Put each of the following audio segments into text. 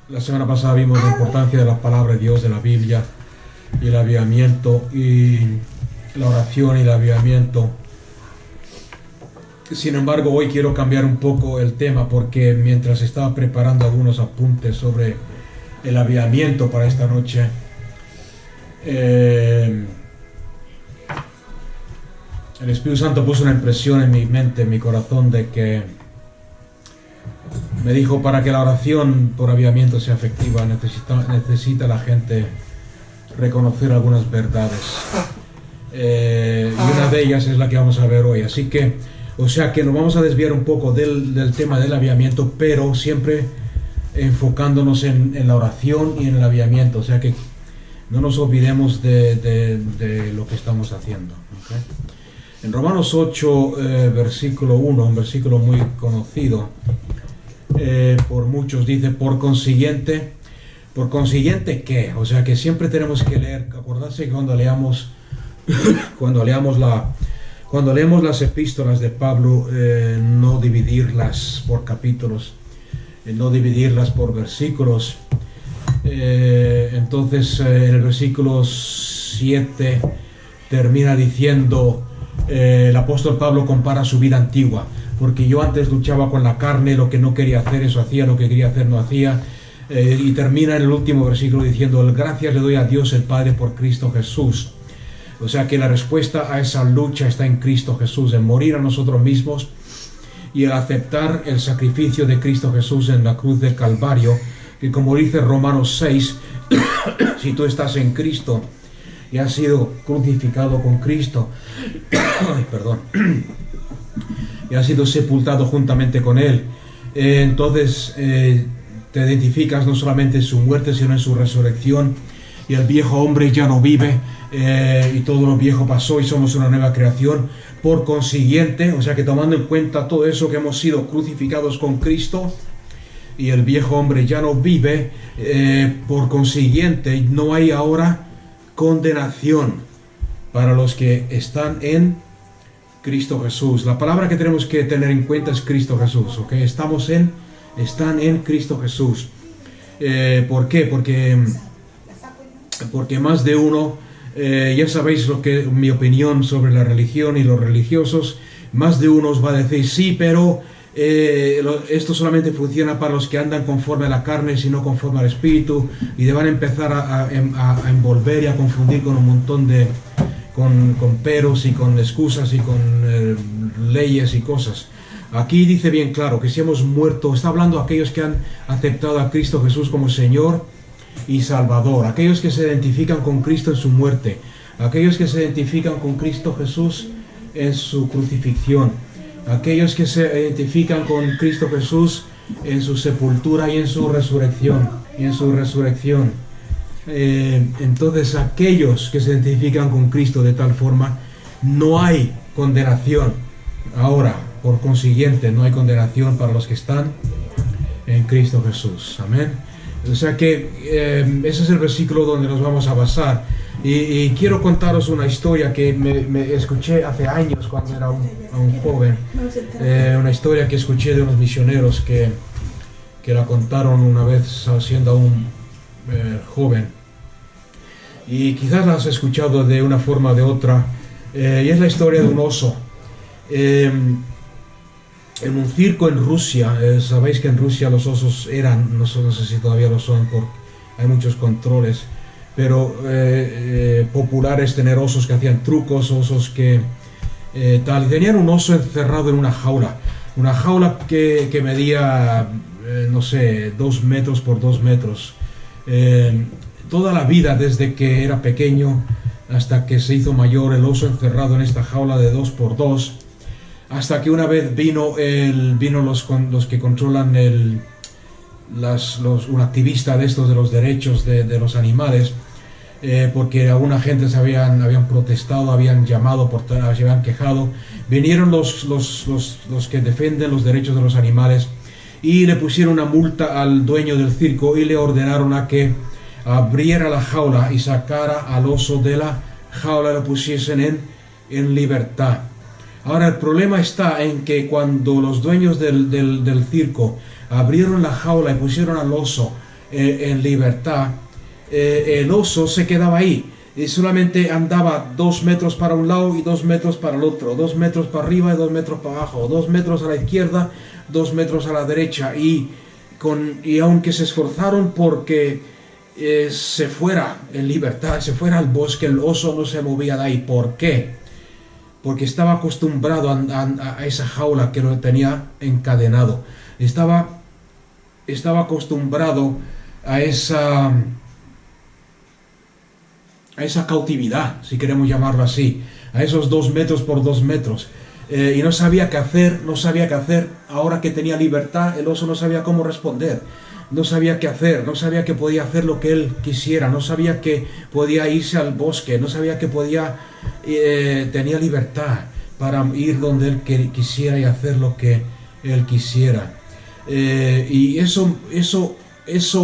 La semana pasada vimos la importancia de la palabra de Dios, de la Biblia, y el avivamiento, y la oración y el avivamiento. Sin embargo, hoy quiero cambiar un poco el tema, porque mientras estaba preparando algunos apuntes sobre el avivamiento para esta noche, el Espíritu Santo puso una impresión en mi mente, en mi corazón, de que me dijo: para que la oración por avivamiento sea efectiva, necesita la gente reconocer algunas verdades. Y una de ellas es la que vamos a ver hoy. Así que, o sea que nos vamos a desviar un poco del tema del avivamiento, pero siempre enfocándonos en la oración y en el avivamiento. O sea que no nos olvidemos de lo que estamos haciendo. ¿Okay? En Romanos 8, versículo 1, un versículo muy conocido por muchos, dice: por consiguiente, ¿qué? O sea que siempre tenemos que leer, acordarse que cuando leamos las epístolas de Pablo, no dividirlas por capítulos, no dividirlas por versículos. Entonces en el versículo 7 termina diciendo, el apóstol Pablo compara su vida antigua: porque yo antes luchaba con la carne, lo que no quería hacer, eso hacía, lo que quería hacer, no hacía. Y termina en el último versículo diciendo: gracias le doy a Dios el Padre por Cristo Jesús. O sea que la respuesta a esa lucha está en Cristo Jesús, en morir a nosotros mismos y el aceptar el sacrificio de Cristo Jesús en la cruz del Calvario, que, como dice Romanos 6, si tú estás en Cristo y has sido crucificado con Cristo, perdón, y has sido sepultado juntamente con Él, entonces te identificas no solamente en su muerte, sino en su resurrección, y el viejo hombre ya no vive, y todo lo viejo pasó y somos una nueva creación. Por consiguiente, o sea que tomando en cuenta todo eso, que hemos sido crucificados con Cristo y el viejo hombre ya no vive, por consiguiente no hay ahora condenación para los que están en Cristo Jesús. La palabra que tenemos que tener en cuenta es Cristo Jesús, ¿ok? Están en Cristo Jesús. ¿Por qué? Porque más de uno, ya sabéis lo que mi opinión sobre la religión y los religiosos, más de uno os va a decir: sí, pero esto solamente funciona para los que andan conforme a la carne, sino conforme al Espíritu, y te van a empezar a envolver y a confundir con un montón con peros y con excusas y con leyes y cosas. Aquí dice bien claro que si hemos muerto, está hablando a aquellos que han aceptado a Cristo Jesús como Señor y Salvador, aquellos que se identifican con Cristo en su muerte, aquellos que se identifican con Cristo Jesús en su crucifixión, aquellos que se identifican con Cristo Jesús en su sepultura y en su resurrección, entonces aquellos que se identifican con Cristo de tal forma, no hay condenación. Ahora, por consiguiente, no hay condenación para los que están en Cristo Jesús. Amén. O sea que ese es el versículo donde nos vamos a basar. Y quiero contaros una historia que me escuché hace años cuando era un joven. Una historia que escuché de unos misioneros que la contaron una vez siendo aún joven. Y quizás la has escuchado de una forma o de otra. Y es la historia de un oso. En un circo en Rusia, sabéis que en Rusia los osos eran, no sé si todavía lo son, porque hay muchos controles, pero populares tener osos que hacían trucos, osos que tal. Tenían un oso encerrado en una jaula que medía, no sé, 2 metros por 2 metros. Toda la vida, desde que era pequeño hasta que se hizo mayor, el oso encerrado en esta jaula de 2 por 2, hasta que una vez vino los que controlan un activista de estos de los derechos de los animales, porque alguna gente habían protestado, habían llamado, se habían quejado. Vinieron los que defienden los derechos de los animales y le pusieron una multa al dueño del circo y le ordenaron a que abriera la jaula y sacara al oso de la jaula, lo pusiesen en libertad. Ahora el problema está en que cuando los dueños del circo abrieron la jaula y pusieron al oso en libertad, el oso se quedaba ahí y solamente andaba 2 metros para un lado y 2 metros para el otro, 2 metros para arriba y 2 metros para abajo, 2 metros a la izquierda, 2 metros a la derecha, y aunque se esforzaron porque se fuera en libertad, se fuera al bosque, el oso no se movía de ahí. ¿Por qué? Porque estaba acostumbrado a esa jaula que lo tenía encadenado. Estaba acostumbrado a esa cautividad, si queremos llamarlo así, a esos 2 metros por 2 metros. Y no sabía qué hacer, ahora que tenía libertad. El oso no sabía cómo responder, no sabía qué hacer, no sabía que podía hacer lo que él quisiera, no sabía que podía irse al bosque, no sabía que tenía libertad para ir donde él quisiera y hacer lo que él quisiera. Y eso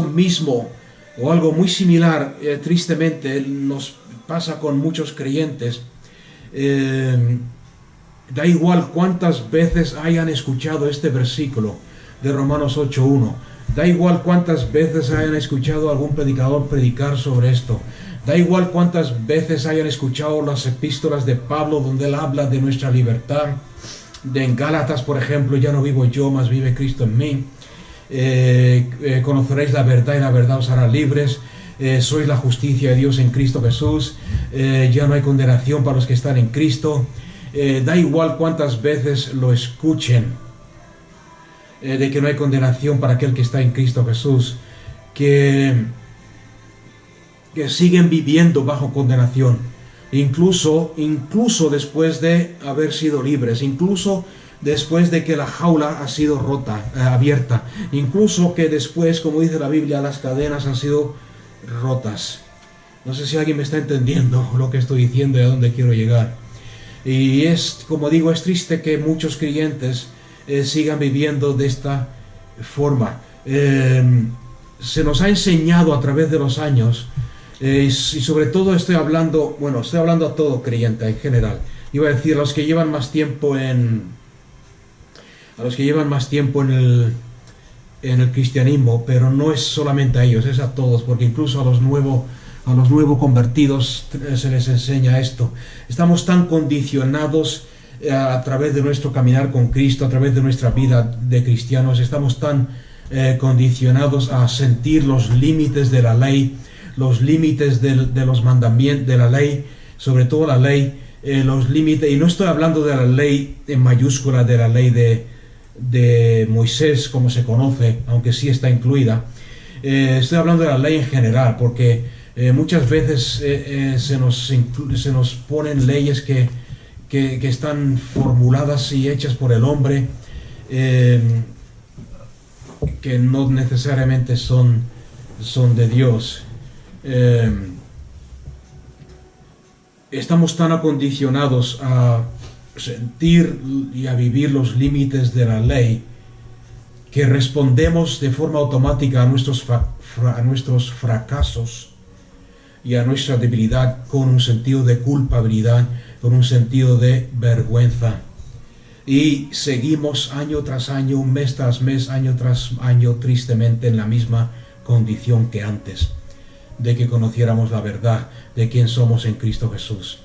mismo, o algo muy similar, tristemente, nos pasa con muchos creyentes. Da igual cuántas veces hayan escuchado este versículo de Romanos 8:1, da igual cuántas veces hayan escuchado a algún predicador predicar sobre esto, da igual cuántas veces hayan escuchado las epístolas de Pablo donde él habla de nuestra libertad, en Gálatas, por ejemplo, ya no vivo yo, mas vive Cristo en mí. Conoceréis la verdad y la verdad os hará libres. Sois la justicia de Dios en Cristo Jesús. Ya no hay condenación para los que están en Cristo. Da igual cuántas veces lo escuchen, de que no hay condenación para aquel que está en Cristo Jesús, que siguen viviendo bajo condenación, incluso después de haber sido libres, incluso después de que la jaula ha sido abierta, incluso que después, como dice la Biblia, las cadenas han sido rotas. No sé si alguien me está entendiendo lo que estoy diciendo y a dónde quiero llegar. Y como digo, es triste que muchos creyentes sigan viviendo de esta forma. Se nos ha enseñado a través de los años, y sobre todo estoy hablando a todo creyente en general. Iba a decir a los que llevan más tiempo en el cristianismo, pero no es solamente a ellos, es a todos, porque incluso a los nuevos convertidos se les enseña esto. Estamos tan condicionados a través de nuestro caminar con Cristo, a través de nuestra vida de cristianos, estamos tan condicionados a sentir los límites de la ley, los límites de los mandamientos de la ley, sobre todo la ley, los límites, y no estoy hablando de la ley en mayúscula, de la ley de Moisés, como se conoce, aunque sí está incluida. Estoy hablando de la ley en general, porque muchas veces se nos ponen leyes que están formuladas y hechas por el hombre, que no necesariamente son de Dios. Estamos tan acondicionados a sentir y a vivir los límites de la ley que respondemos de forma automática a nuestros fracasos y a nuestra debilidad con un sentido de culpabilidad, con un sentido de vergüenza. Y seguimos año tras año, mes tras mes, año tras año, tristemente en la misma condición que antes de que conociéramos la verdad de quién somos en Cristo Jesús.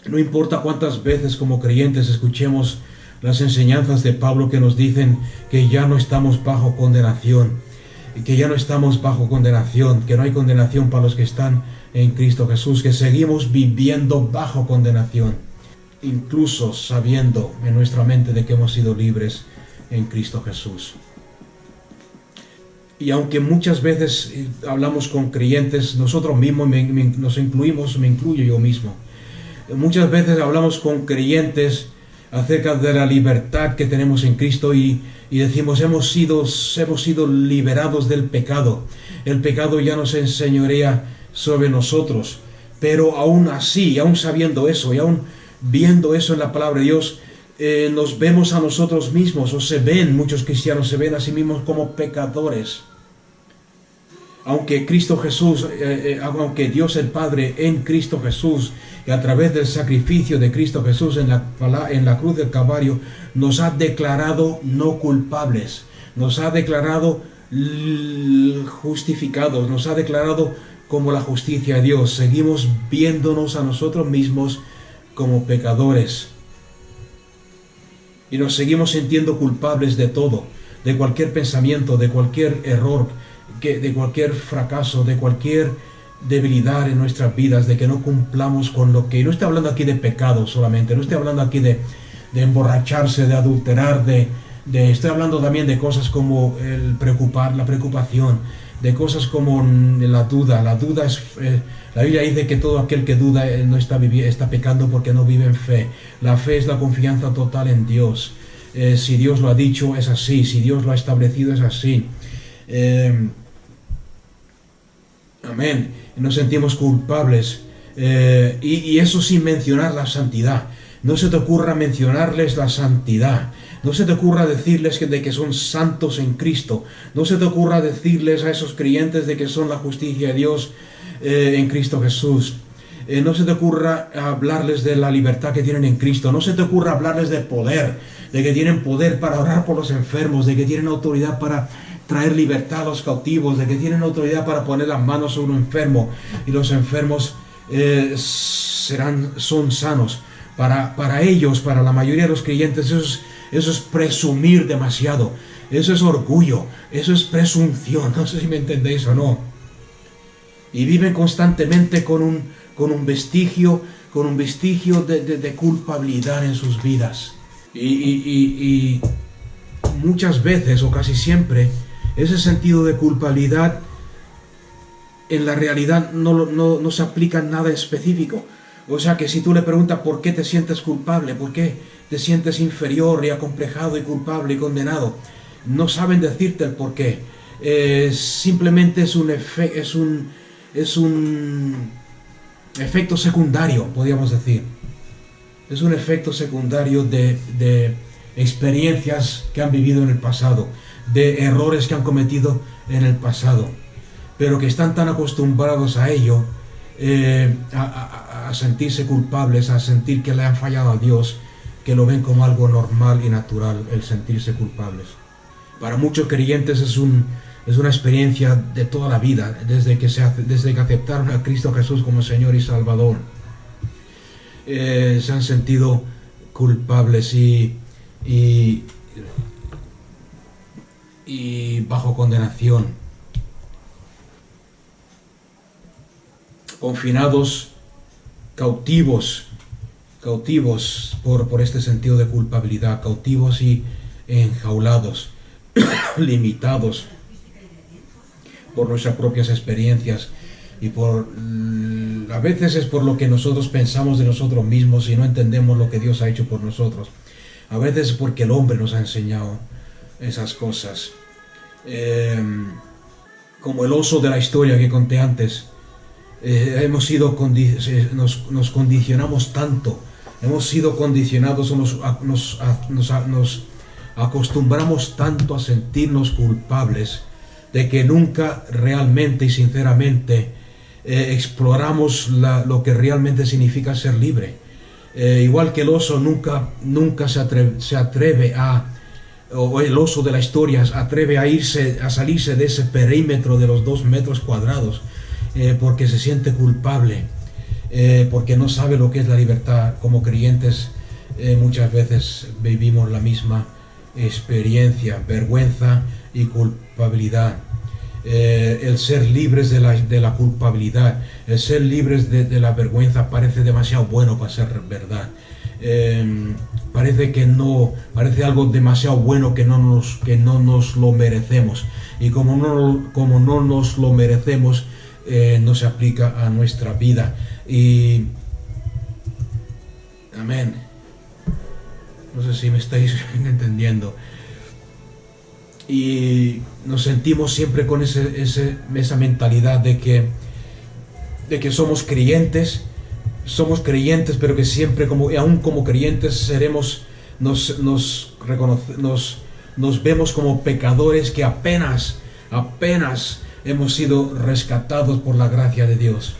No importa cuántas veces como creyentes escuchemos las enseñanzas de Pablo que nos dicen que ya no estamos bajo condenación, que ya no estamos bajo condenación, que no hay condenación para los que están en Cristo Jesús, que seguimos viviendo bajo condenación, incluso sabiendo en nuestra mente de que hemos sido libres en Cristo Jesús. Y aunque muchas veces hablamos con creyentes, nosotros mismos nos incluimos, me incluyo yo mismo, muchas veces hablamos con creyentes acerca de la libertad que tenemos en Cristo y decimos hemos sido liberados del pecado. El pecado ya no se enseñorea sobre nosotros, pero aún así, aún sabiendo eso y aún viendo eso en la palabra de Dios, nos vemos a nosotros mismos, muchos cristianos se ven a sí mismos como pecadores. aunque Cristo Jesús, aunque Dios el Padre en Cristo Jesús y a través del sacrificio de Cristo Jesús en la cruz del Calvario nos ha declarado no culpables, nos ha declarado justificados, nos ha declarado como la justicia de Dios. Seguimos viéndonos a nosotros mismos como pecadores y nos seguimos sintiendo culpables de todo, de cualquier pensamiento, de cualquier error, de cualquier fracaso, de cualquier debilidad en nuestras vidas, de que no cumplamos con lo que... No estoy hablando aquí de pecado solamente, no estoy hablando aquí de emborracharse, de adulterar, estoy hablando también de cosas como la preocupación, de cosas como la duda. La duda es... la Biblia dice que todo aquel que duda no está pecando porque no vive en fe. La fe es la confianza total en Dios. Si Dios lo ha dicho, es así. Si Dios lo ha establecido, es así. Amén. Nos sentimos culpables. Y eso sin mencionar la santidad. No se te ocurra mencionarles la santidad. No se te ocurra decirles de que son santos en Cristo. No se te ocurra decirles a esos creyentes de que son la justicia de Dios en Cristo Jesús. No se te ocurra hablarles de la libertad que tienen en Cristo. No se te ocurra hablarles de poder, de que tienen poder para orar por los enfermos, de que tienen autoridad para traer libertad a los cautivos, de que tienen autoridad para poner las manos sobre un enfermo y los enfermos son sanos. Para ellos, para la mayoría de los creyentes, eso es presumir demasiado. Eso es orgullo. Eso es presunción. No sé si me entendéis o no. Y viven constantemente con un vestigio de culpabilidad en sus vidas. Y muchas veces, o casi siempre, ese sentido de culpabilidad en la realidad no se aplica en nada específico. O sea que si tú le preguntas por qué te sientes culpable, por qué te sientes inferior y acomplejado y culpable y condenado, no saben decirte el por qué. Simplemente es un efecto secundario, podríamos decir. Es un efecto secundario de experiencias que han vivido en el pasado, de errores que han cometido en el pasado, pero que están tan acostumbrados a ello, a sentirse culpables, a sentir que le han fallado a Dios, que lo ven como algo normal y natural el sentirse culpables. Para muchos creyentes es una experiencia de toda la vida, desde que aceptaron a Cristo Jesús como Señor y Salvador. Se han sentido culpables y bajo condenación, confinados, cautivos por este sentido de culpabilidad, cautivos y enjaulados, limitados por nuestras propias experiencias y a veces es por lo que nosotros pensamos de nosotros mismos y no entendemos lo que Dios ha hecho por nosotros. A veces es porque el hombre nos ha enseñado esas cosas. Como el oso de la historia que conté antes, nos condicionamos tanto, hemos sido condicionados, nos acostumbramos tanto a sentirnos culpables de que nunca realmente y sinceramente exploramos lo que realmente significa ser libre. Igual que el oso nunca se atreve o el oso de la historia atreve a salirse de ese perímetro de los 2 metros cuadrados, porque se siente culpable, porque no sabe lo que es la libertad. Como creyentes muchas veces vivimos la misma experiencia, vergüenza y culpabilidad. El ser libres de la culpabilidad, el ser libres de la vergüenza parece demasiado bueno para ser verdad. Parece algo demasiado bueno que no nos lo merecemos, y como no nos lo merecemos, no se aplica a nuestra vida. Y amén. No sé si me estáis entendiendo. Y nos sentimos siempre con esa mentalidad de que somos creyentes, pero que siempre, aún como creyentes, nos vemos como pecadores que apenas hemos sido rescatados por la gracia de Dios.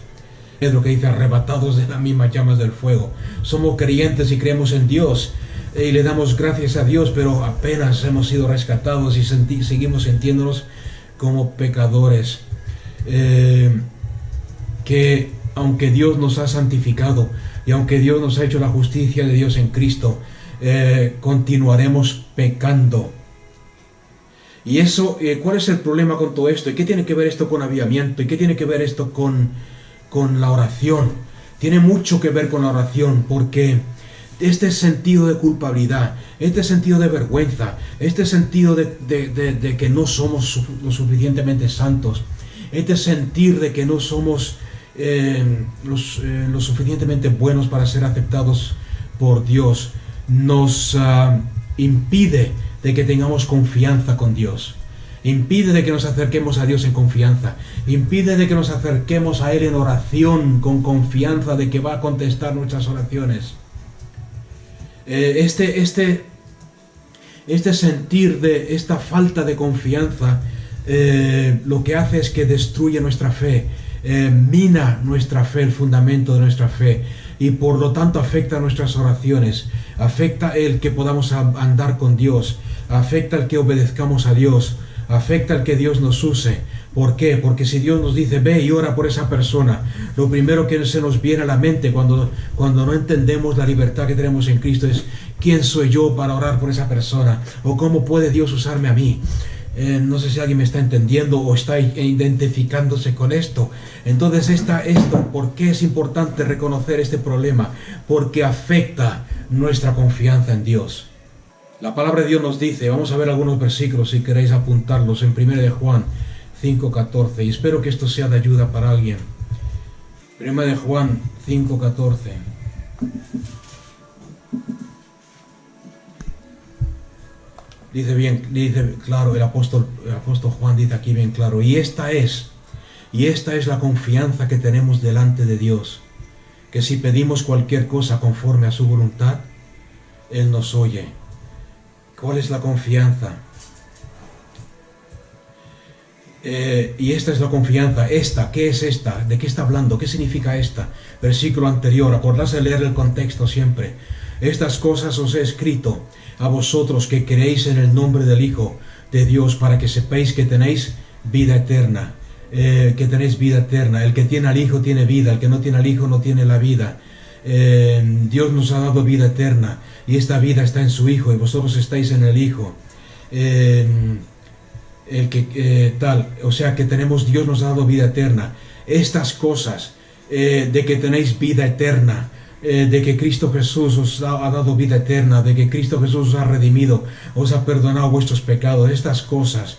Pedro que dice, arrebatados de las mismas llamas del fuego. Somos creyentes y creemos en Dios y le damos gracias a Dios, pero apenas hemos sido rescatados y seguimos sintiéndonos como pecadores. Que aunque Dios nos ha santificado y aunque Dios nos ha hecho la justicia de Dios en Cristo, continuaremos pecando. Y eso, ¿cuál es el problema con todo esto? ¿Y qué tiene que ver esto con avivamiento? ¿Y qué tiene que ver esto con la oración? Tiene mucho que ver con la oración, porque este sentido de culpabilidad, este sentido de vergüenza, este sentido de que no somos lo suficientemente santos, este sentir de que no somos lo suficientemente buenos para ser aceptados por Dios, nos impide de que tengamos confianza con Dios, impide de que nos acerquemos a Dios en confianza, impide de que nos acerquemos a Él en oración con confianza de que va a contestar nuestras oraciones. Este sentir de esta falta de confianza lo que hace es que destruye nuestra fe, mina nuestra fe, el fundamento de nuestra fe, y por lo tanto afecta nuestras oraciones, afecta el que podamos andar con Dios, afecta el que obedezcamos a Dios, afecta el que Dios nos use. ¿Por qué? Porque si Dios nos dice, ve y ora por esa persona, lo primero que se nos viene a la mente cuando no entendemos la libertad que tenemos en Cristo es, ¿quién soy yo para orar por esa persona? ¿O cómo puede Dios usarme a mí? No sé si alguien me está entendiendo o está identificándose con esto. Entonces, ¿por qué es importante reconocer este problema? Porque afecta nuestra confianza en Dios. La palabra de Dios nos dice, vamos a ver algunos versículos si queréis apuntarlos, en 1 de Juan 5:14, y espero que esto sea de ayuda para alguien. 1 de Juan 5:14. Dice claro, el apóstol Juan dice aquí bien claro, y esta es la confianza que tenemos delante de Dios, que si pedimos cualquier cosa conforme a su voluntad, Él nos oye. ¿Cuál es la confianza? Y esta es la confianza. ¿Qué es esta? ¿De qué está hablando? ¿Qué significa esta? Versículo anterior, acordarse de leer el contexto siempre. Estas cosas os he escrito a vosotros que creéis en el nombre del Hijo de Dios, para que sepáis que tenéis vida eterna. El que tiene al Hijo tiene vida, el que no tiene al Hijo no tiene la vida. Dios nos ha dado vida eterna, y esta vida está en su Hijo, y vosotros estáis en el Hijo. O sea que Dios nos ha dado vida eterna. Estas cosas de que tenéis vida eterna, de que Cristo Jesús os ha dado vida eterna, de que Cristo Jesús os ha redimido, os ha perdonado vuestros pecados, estas cosas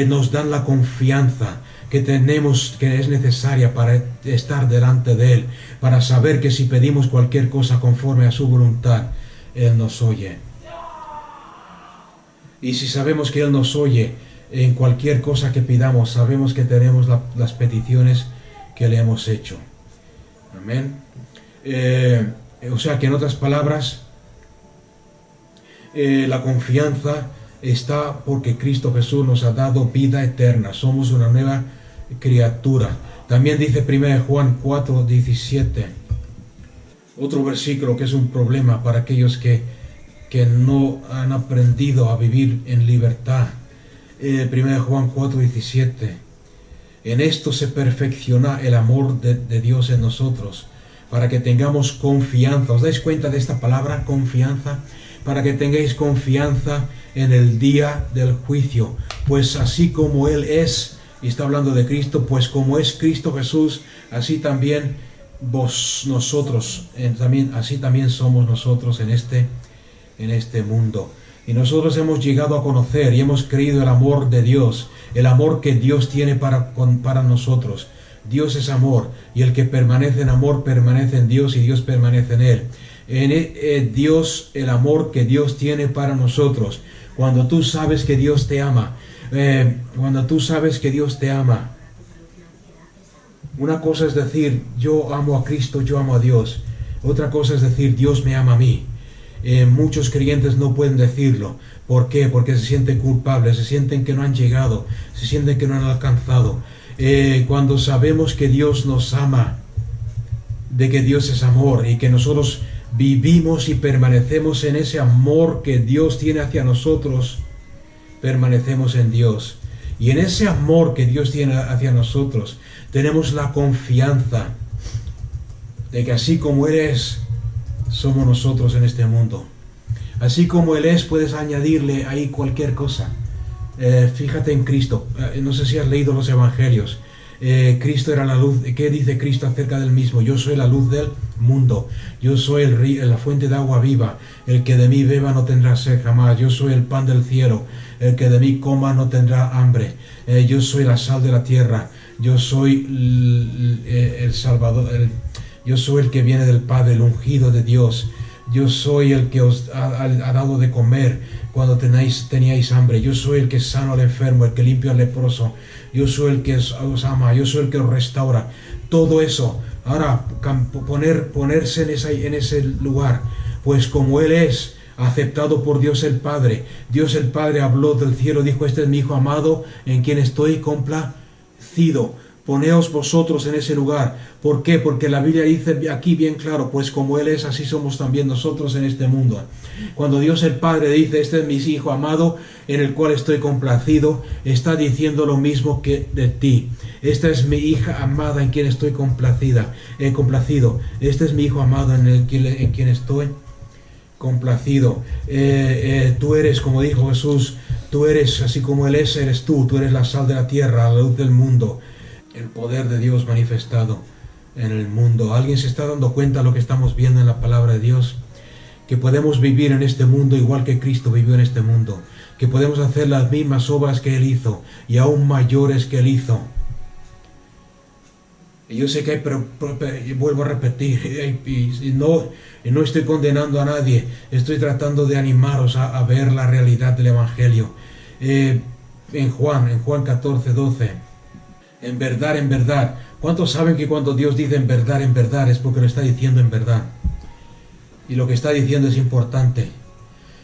nos dan la confianza que es necesaria para estar delante de Él, para saber que si pedimos cualquier cosa conforme a su voluntad, Él nos oye. Y si sabemos que Él nos oye en cualquier cosa que pidamos, sabemos que tenemos las peticiones que le hemos hecho. Amén. O sea que en otras palabras, la confianza está porque Cristo Jesús nos ha dado vida eterna. Somos una nueva criatura. También dice 1 Juan 4:17, otro versículo que es un problema para aquellos que no han aprendido a vivir en libertad. 1 Juan 4:17, en esto se perfecciona el amor de Dios en nosotros, para que tengamos confianza. ¿Os dais cuenta de esta palabra, confianza? Para que tengáis confianza en el día del juicio, pues así como Él es, y está hablando de Cristo, pues como es Cristo Jesús, así también así también somos nosotros en este mundo. Y nosotros hemos llegado a conocer y hemos creído el amor de Dios, el amor que Dios tiene para nosotros. Dios es amor, y el que permanece en amor permanece en Dios y Dios permanece en él. Dios, el amor que Dios tiene para nosotros. Cuando tú sabes que Dios te ama, una cosa es decir, yo amo a Cristo, yo amo a Dios. Otra cosa es decir, Dios me ama a mí. Muchos creyentes no pueden decirlo. ¿Por qué? Porque se sienten culpables, se sienten que no han llegado, se sienten que no han alcanzado. Cuando sabemos que Dios nos ama, de que Dios es amor y que nosotros vivimos y permanecemos en ese amor que Dios tiene hacia nosotros, permanecemos en Dios. Y en ese amor que Dios tiene hacia nosotros, tenemos la confianza de que así como Él es, somos nosotros en este mundo. Así como Él es, puedes añadirle ahí cualquier cosa. Fíjate en Cristo. No sé si has leído los evangelios. Cristo era la luz. ¿Qué dice Cristo acerca del mismo? Yo soy la luz del mundo. Yo soy el río, la fuente de agua viva. El que de mí beba no tendrá sed jamás. Yo soy el pan del cielo. El que de mí coma no tendrá hambre. Yo soy la sal de la tierra. Yo soy el Salvador. Yo soy el que viene del Padre, el ungido de Dios. Yo soy el que os ha dado de comer cuando teníais hambre. Yo soy el que sano al enfermo, el que limpia al leproso. Yo soy el que os ama. Yo soy el que os restaura. Todo eso. Ahora, ponerse en ese lugar. Pues como Él es aceptado por Dios el Padre. Dios el Padre habló del cielo, dijo: este es mi Hijo amado, en quien estoy complacido. Poneos vosotros en ese lugar. ¿Por qué? Porque la Biblia dice aquí bien claro, pues como Él es, así somos también nosotros en este mundo. Cuando Dios el Padre dice: este es mi Hijo amado, en el cual estoy complacido, está diciendo lo mismo que de ti. Esta es mi hija amada en quien estoy complacido. Este es mi Hijo amado en quien estoy complacido. Tú eres, como dijo Jesús, tú eres, así como Él es, eres tú. Tú eres la sal de la tierra, la luz del mundo. El poder de Dios manifestado en el mundo. ¿Alguien se está dando cuenta de lo que estamos viendo en la palabra de Dios? Que podemos vivir en este mundo igual que Cristo vivió en este mundo. Que podemos hacer las mismas obras que Él hizo y aún mayores que Él hizo. Y yo sé que hay, pero vuelvo a repetir, y no estoy condenando a nadie. Estoy tratando de animaros a ver la realidad del Evangelio. En Juan 14:12. En verdad. ¿Cuántos saben que cuando Dios dice en verdad es porque lo está diciendo en verdad? Y lo que está diciendo es importante.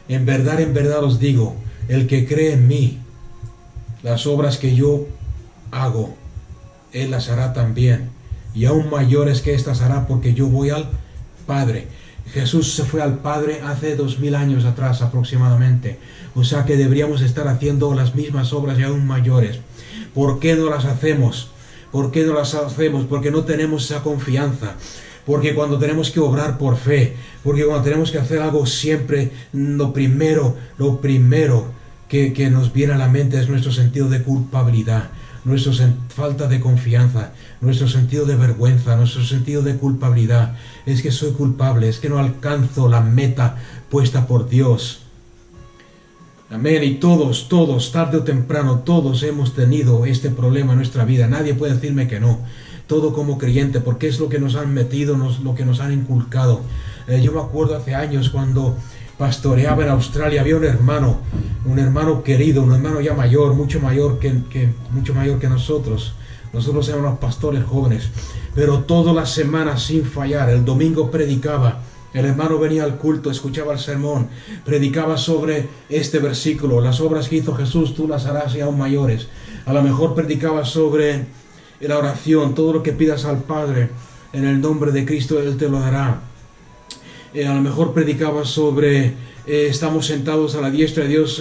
En verdad os digo, el que cree en mí, las obras que yo hago, Él las hará también. Y aún mayores que estas hará, porque yo voy al Padre. Jesús se fue al Padre hace 2000 años atrás aproximadamente. O sea que deberíamos estar haciendo las mismas obras y aún mayores. ¿Por qué no las hacemos? ¿Por qué no las hacemos? Porque no tenemos esa confianza. Porque cuando tenemos que obrar por fe, porque cuando tenemos que hacer algo siempre, lo primero que nos viene a la mente es nuestro sentido de culpabilidad, nuestra falta de confianza, nuestro sentido de vergüenza, nuestro sentido de culpabilidad. Es que soy culpable, es que no alcanzo la meta puesta por Dios. Amén. Y todos, tarde o temprano, todos hemos tenido este problema en nuestra vida. Nadie puede decirme que no. Todo como creyente, porque es lo que nos han metido, lo que nos han inculcado. Yo me acuerdo hace años cuando pastoreaba en Australia, había un hermano querido, un hermano ya mayor, mucho mayor que nosotros. Nosotros éramos pastores jóvenes, pero todas las semanas sin fallar, el domingo predicaba. El hermano venía al culto, escuchaba el sermón, predicaba sobre este versículo: las obras que hizo Jesús tú las harás y aún mayores. A lo mejor predicaba sobre la oración: todo lo que pidas al Padre en el nombre de Cristo, Él te lo dará. A lo mejor predicaba sobre estamos sentados a la diestra de Dios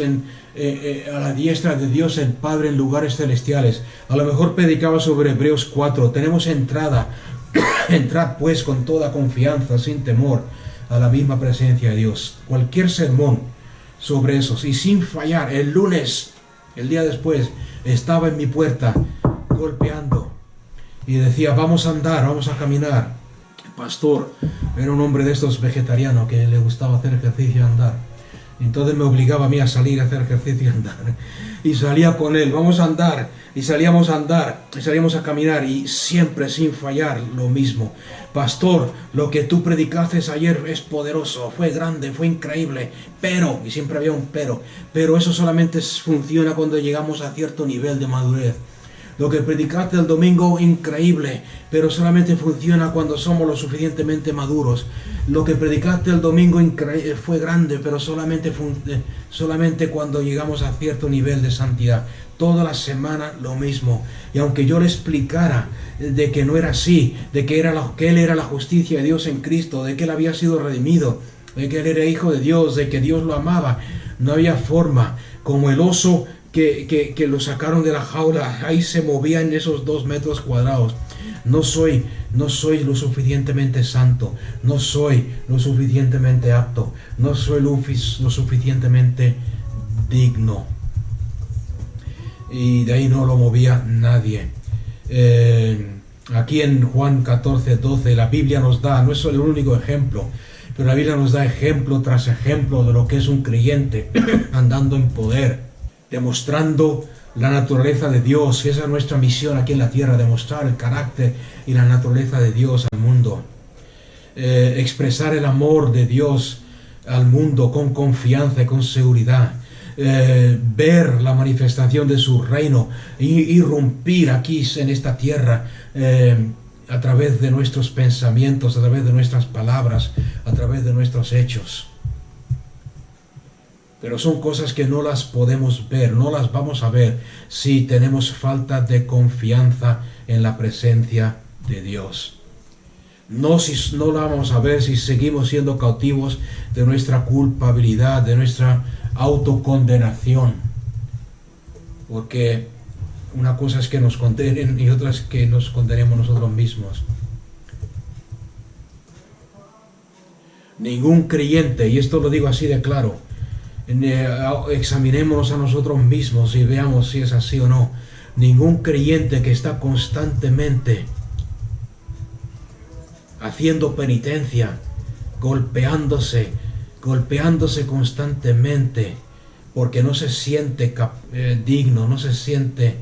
el Padre en lugares celestiales. A lo mejor predicaba sobre Hebreos 4: tenemos entrada, entrad pues con toda confianza, sin temor, a la misma presencia de Dios. Cualquier sermón sobre eso, y sin fallar. El lunes, el día después, estaba en mi puerta golpeando y decía: vamos a andar, vamos a caminar. El pastor era un hombre de estos vegetarianos que le gustaba hacer ejercicio y andar. Entonces me obligaba a mí a salir a hacer ejercicio y andar. Y salía con él: vamos a andar. Y salíamos a andar, y salíamos a caminar, y siempre sin fallar lo mismo: pastor, lo que tú predicaste ayer es poderoso, fue grande, fue increíble, pero, y siempre había un pero eso solamente funciona cuando llegamos a cierto nivel de madurez. Lo que predicaste el domingo, increíble, pero solamente funciona cuando somos lo suficientemente maduros. Lo que predicaste el domingo fue grande, pero solamente cuando llegamos a cierto nivel de santidad. Toda la semana lo mismo. Y aunque yo le explicara de que no era así, de que Él era la justicia de Dios en Cristo, de que Él había sido redimido, de que Él era hijo de Dios, de que Dios lo amaba, no había forma. Como el oso que lo sacaron de la jaula, ahí se movía en esos 2 metros cuadrados. No soy lo suficientemente santo, no soy lo suficientemente apto, no soy lo suficientemente digno. Y de ahí no lo movía nadie. Aquí en Juan 14:12 la Biblia nos da, no es solo el único ejemplo, pero la Biblia nos da ejemplo tras ejemplo de lo que es un creyente andando en poder, demostrando la naturaleza de Dios. Esa es nuestra misión aquí en la tierra, demostrar el carácter y la naturaleza de Dios al mundo. Expresar el amor de Dios al mundo con confianza y con seguridad. Ver la manifestación de su reino y irrumpir aquí en esta tierra a través de nuestros pensamientos, a través de nuestras palabras, a través de nuestros hechos. Pero son cosas que no las podemos ver, no las vamos a ver si tenemos falta de confianza en la presencia de Dios. No la vamos a ver si seguimos siendo cautivos de nuestra culpabilidad, de nuestra autocondenación. Porque una cosa es que nos condenen y otra es que nos condenemos nosotros mismos. Ningún creyente, y esto lo digo así de claro, examinémonos a nosotros mismos y veamos si es así o no. Ningún creyente que está constantemente haciendo penitencia, golpeándose constantemente porque no se siente digno, no se siente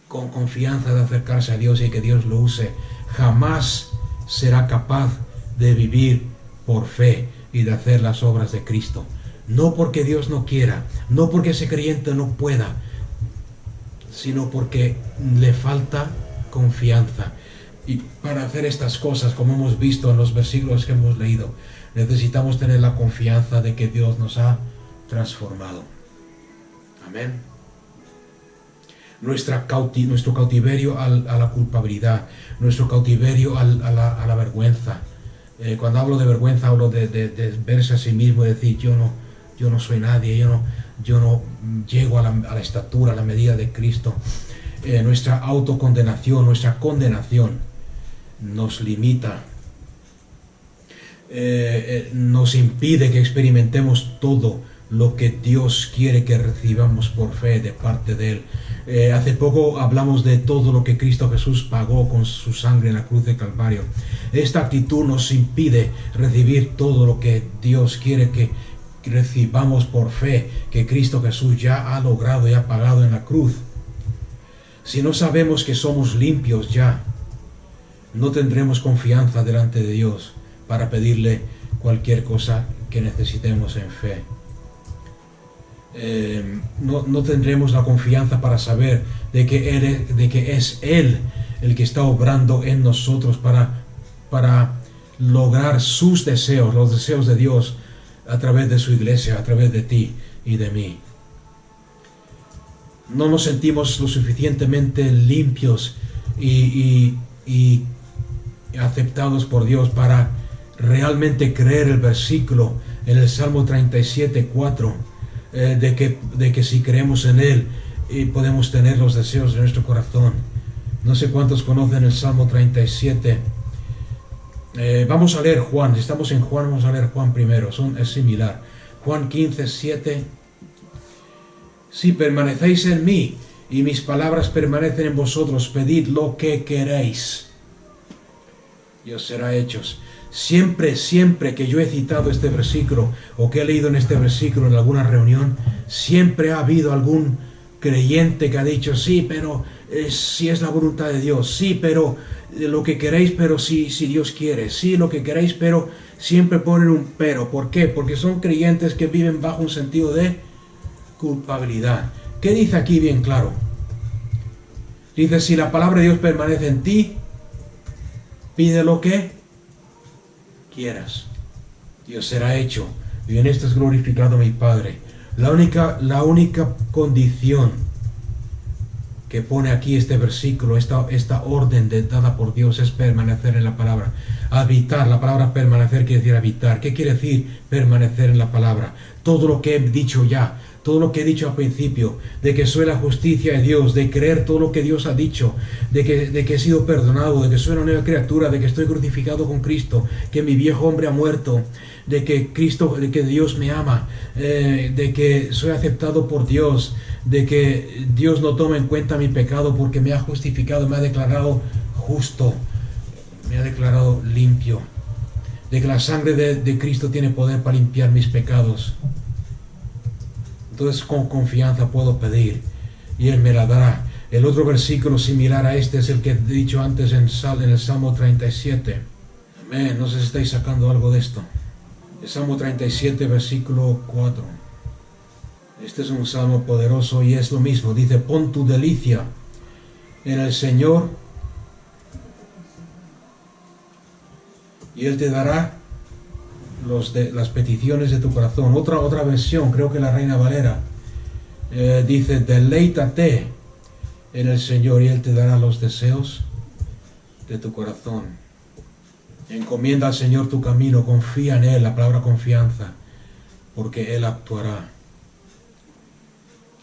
con confianza de acercarse a Dios y que Dios lo use, jamás será capaz de vivir por fe y de hacer las obras de Cristo. No porque Dios no quiera, no porque ese creyente no pueda, sino porque le falta confianza. Y para hacer estas cosas, como hemos visto en los versículos que hemos leído, necesitamos tener la confianza de que Dios nos ha transformado. Amén. Nuestro cautiverio a la culpabilidad, nuestro cautiverio a la vergüenza. Cuando hablo de vergüenza, hablo de verse a sí mismo y decir, yo no soy nadie, yo no llego a la estatura, a la medida de Cristo. Nuestra autocondenación, nuestra condenación nos limita, nos impide que experimentemos todo lo que Dios quiere que recibamos por fe de parte de Él. Hace poco hablamos de todo lo que Cristo Jesús pagó con su sangre en la cruz de Calvario. Esta actitud nos impide recibir todo lo que Dios quiere que recibamos por fe, que Cristo Jesús ya ha logrado y ha pagado en la cruz. Si no sabemos que somos limpios ya, no tendremos confianza delante de Dios para pedirle cualquier cosa que necesitemos en fe. No tendremos la confianza para saber de que es Él el que está obrando en nosotros para lograr sus deseos, los deseos de Dios a través de su iglesia, a través de ti y de mí. No nos sentimos lo suficientemente limpios y aceptados por Dios para realmente creer el versículo en el Salmo 37:4 de que si creemos en Él podemos tener los deseos de nuestro corazón. No sé cuántos conocen el Salmo 37. Vamos a leer Juan, estamos en Juan, vamos a leer Juan primero, es similar. Juan 15:7. Si permanecéis en mí y mis palabras permanecen en vosotros, pedid lo que queréis y os será hechos. Siempre que yo he citado este versículo o que he leído en este versículo en alguna reunión, siempre ha habido algún creyente que ha dicho, sí, pero si es la voluntad de Dios, sí, pero lo que queréis, pero si Dios quiere, sí, lo que queréis, pero siempre ponen un pero. ¿Por qué? Porque son creyentes que viven bajo un sentido de culpabilidad. ¿Qué dice aquí bien claro? Dice, si la palabra de Dios permanece en ti, pide lo que quieras. Dios será hecho. Y en esto es glorificado mi Padre. La única condición que pone aquí este versículo, esta orden dada por Dios, es permanecer en la palabra. Habitar, la palabra permanecer quiere decir habitar. ¿Qué quiere decir permanecer en la palabra? Todo lo que he dicho ya, todo lo que he dicho al principio, de que soy la justicia de Dios, de creer todo lo que Dios ha dicho, de que he sido perdonado, de que soy una nueva criatura, de que estoy crucificado con Cristo, que mi viejo hombre ha muerto, de que Dios me ama, de que soy aceptado por Dios, de que Dios no toma en cuenta mi pecado porque me ha justificado, me ha declarado justo, me ha declarado limpio, de que la sangre de Cristo tiene poder para limpiar mis pecados. Entonces con confianza puedo pedir y Él me la dará. El otro versículo similar a este es el que he dicho antes en el Salmo 37. Amén. No sé si estáis sacando algo de esto. El Salmo 37, versículo 4. Este es un salmo poderoso y es lo mismo. Dice, pon tu delicia en el Señor y Él te dará las peticiones de tu corazón. Otra versión, creo que la Reina Valera, dice, deleítate en el Señor y Él te dará los deseos de tu corazón. Encomienda al Señor tu camino, confía en Él, la palabra confianza, porque Él actuará.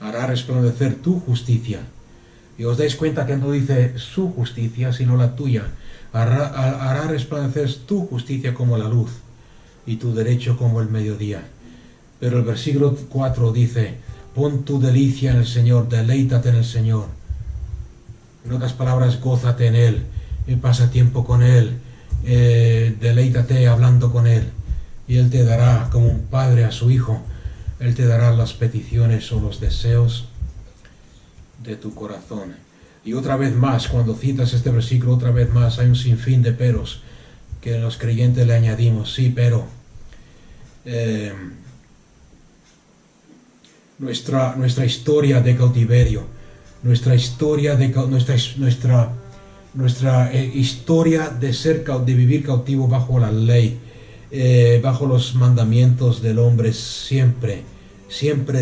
Hará resplandecer tu justicia. Y os dais cuenta que no dice su justicia, sino la tuya. Hará resplandecer tu justicia como la luz y tu derecho como el mediodía. Pero el versículo 4 dice, pon tu delicia en el Señor, deleítate en el Señor. En otras palabras, gózate en Él, pasa tiempo con Él, deleítate hablando con Él. Y Él te dará, como un padre a su hijo, Él te dará las peticiones o los deseos de tu corazón. Y otra vez más, cuando citas este versículo, otra vez más, hay un sinfín de peros que los creyentes le añadimos. Sí, pero nuestra historia de cautiverio, nuestra historia de de vivir cautivo bajo la ley, bajo los mandamientos del hombre, siempre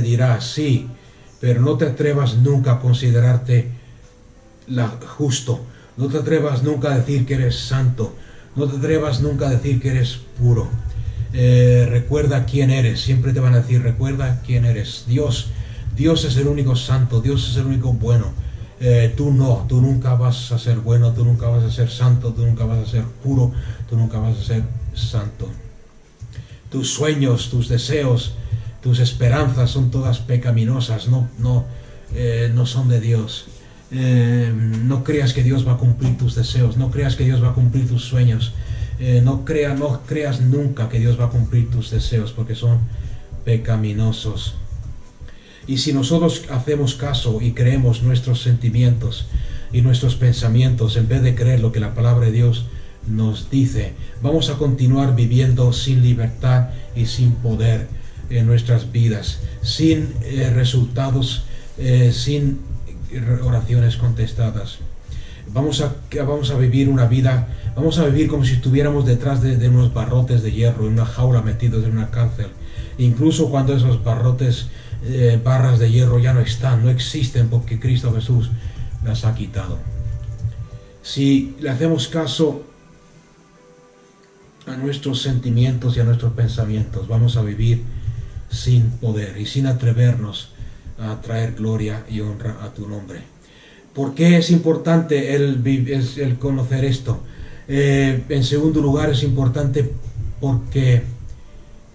dirá sí, pero no te atrevas nunca a considerarte justo, no te atrevas nunca a decir que eres santo, no te atrevas nunca a decir que eres puro. Recuerda quién eres, siempre te van a decir, recuerda quién eres. Dios es el único santo, Dios es el único bueno. Tú nunca vas a ser bueno, tú nunca vas a ser santo, tú nunca vas a ser puro, tú nunca vas a ser santo. Tus sueños, tus deseos, tus esperanzas son todas pecaminosas, no son de Dios. No creas que Dios va a cumplir tus deseos, no creas que Dios va a cumplir tus sueños. No creas nunca que Dios va a cumplir tus deseos, porque son pecaminosos. Y si nosotros hacemos caso y creemos nuestros sentimientos y nuestros pensamientos, en vez de creer lo que la palabra de Dios nos dice, vamos a continuar viviendo sin libertad y sin poder en nuestras vidas, sin resultados, sin oraciones contestadas. Vamos a vivir una vida, vamos a vivir como si estuviéramos detrás de unos barrotes de hierro, en una jaula, metidos en una cárcel. Incluso cuando esos barrotes, barras de hierro ya no existen, porque Cristo Jesús las ha quitado. Si le hacemos caso a nuestros sentimientos y a nuestros pensamientos, vamos a vivir sin poder y sin atrevernos a traer gloria y honra a tu nombre. ¿Por qué es importante el conocer esto? En segundo lugar, es importante porque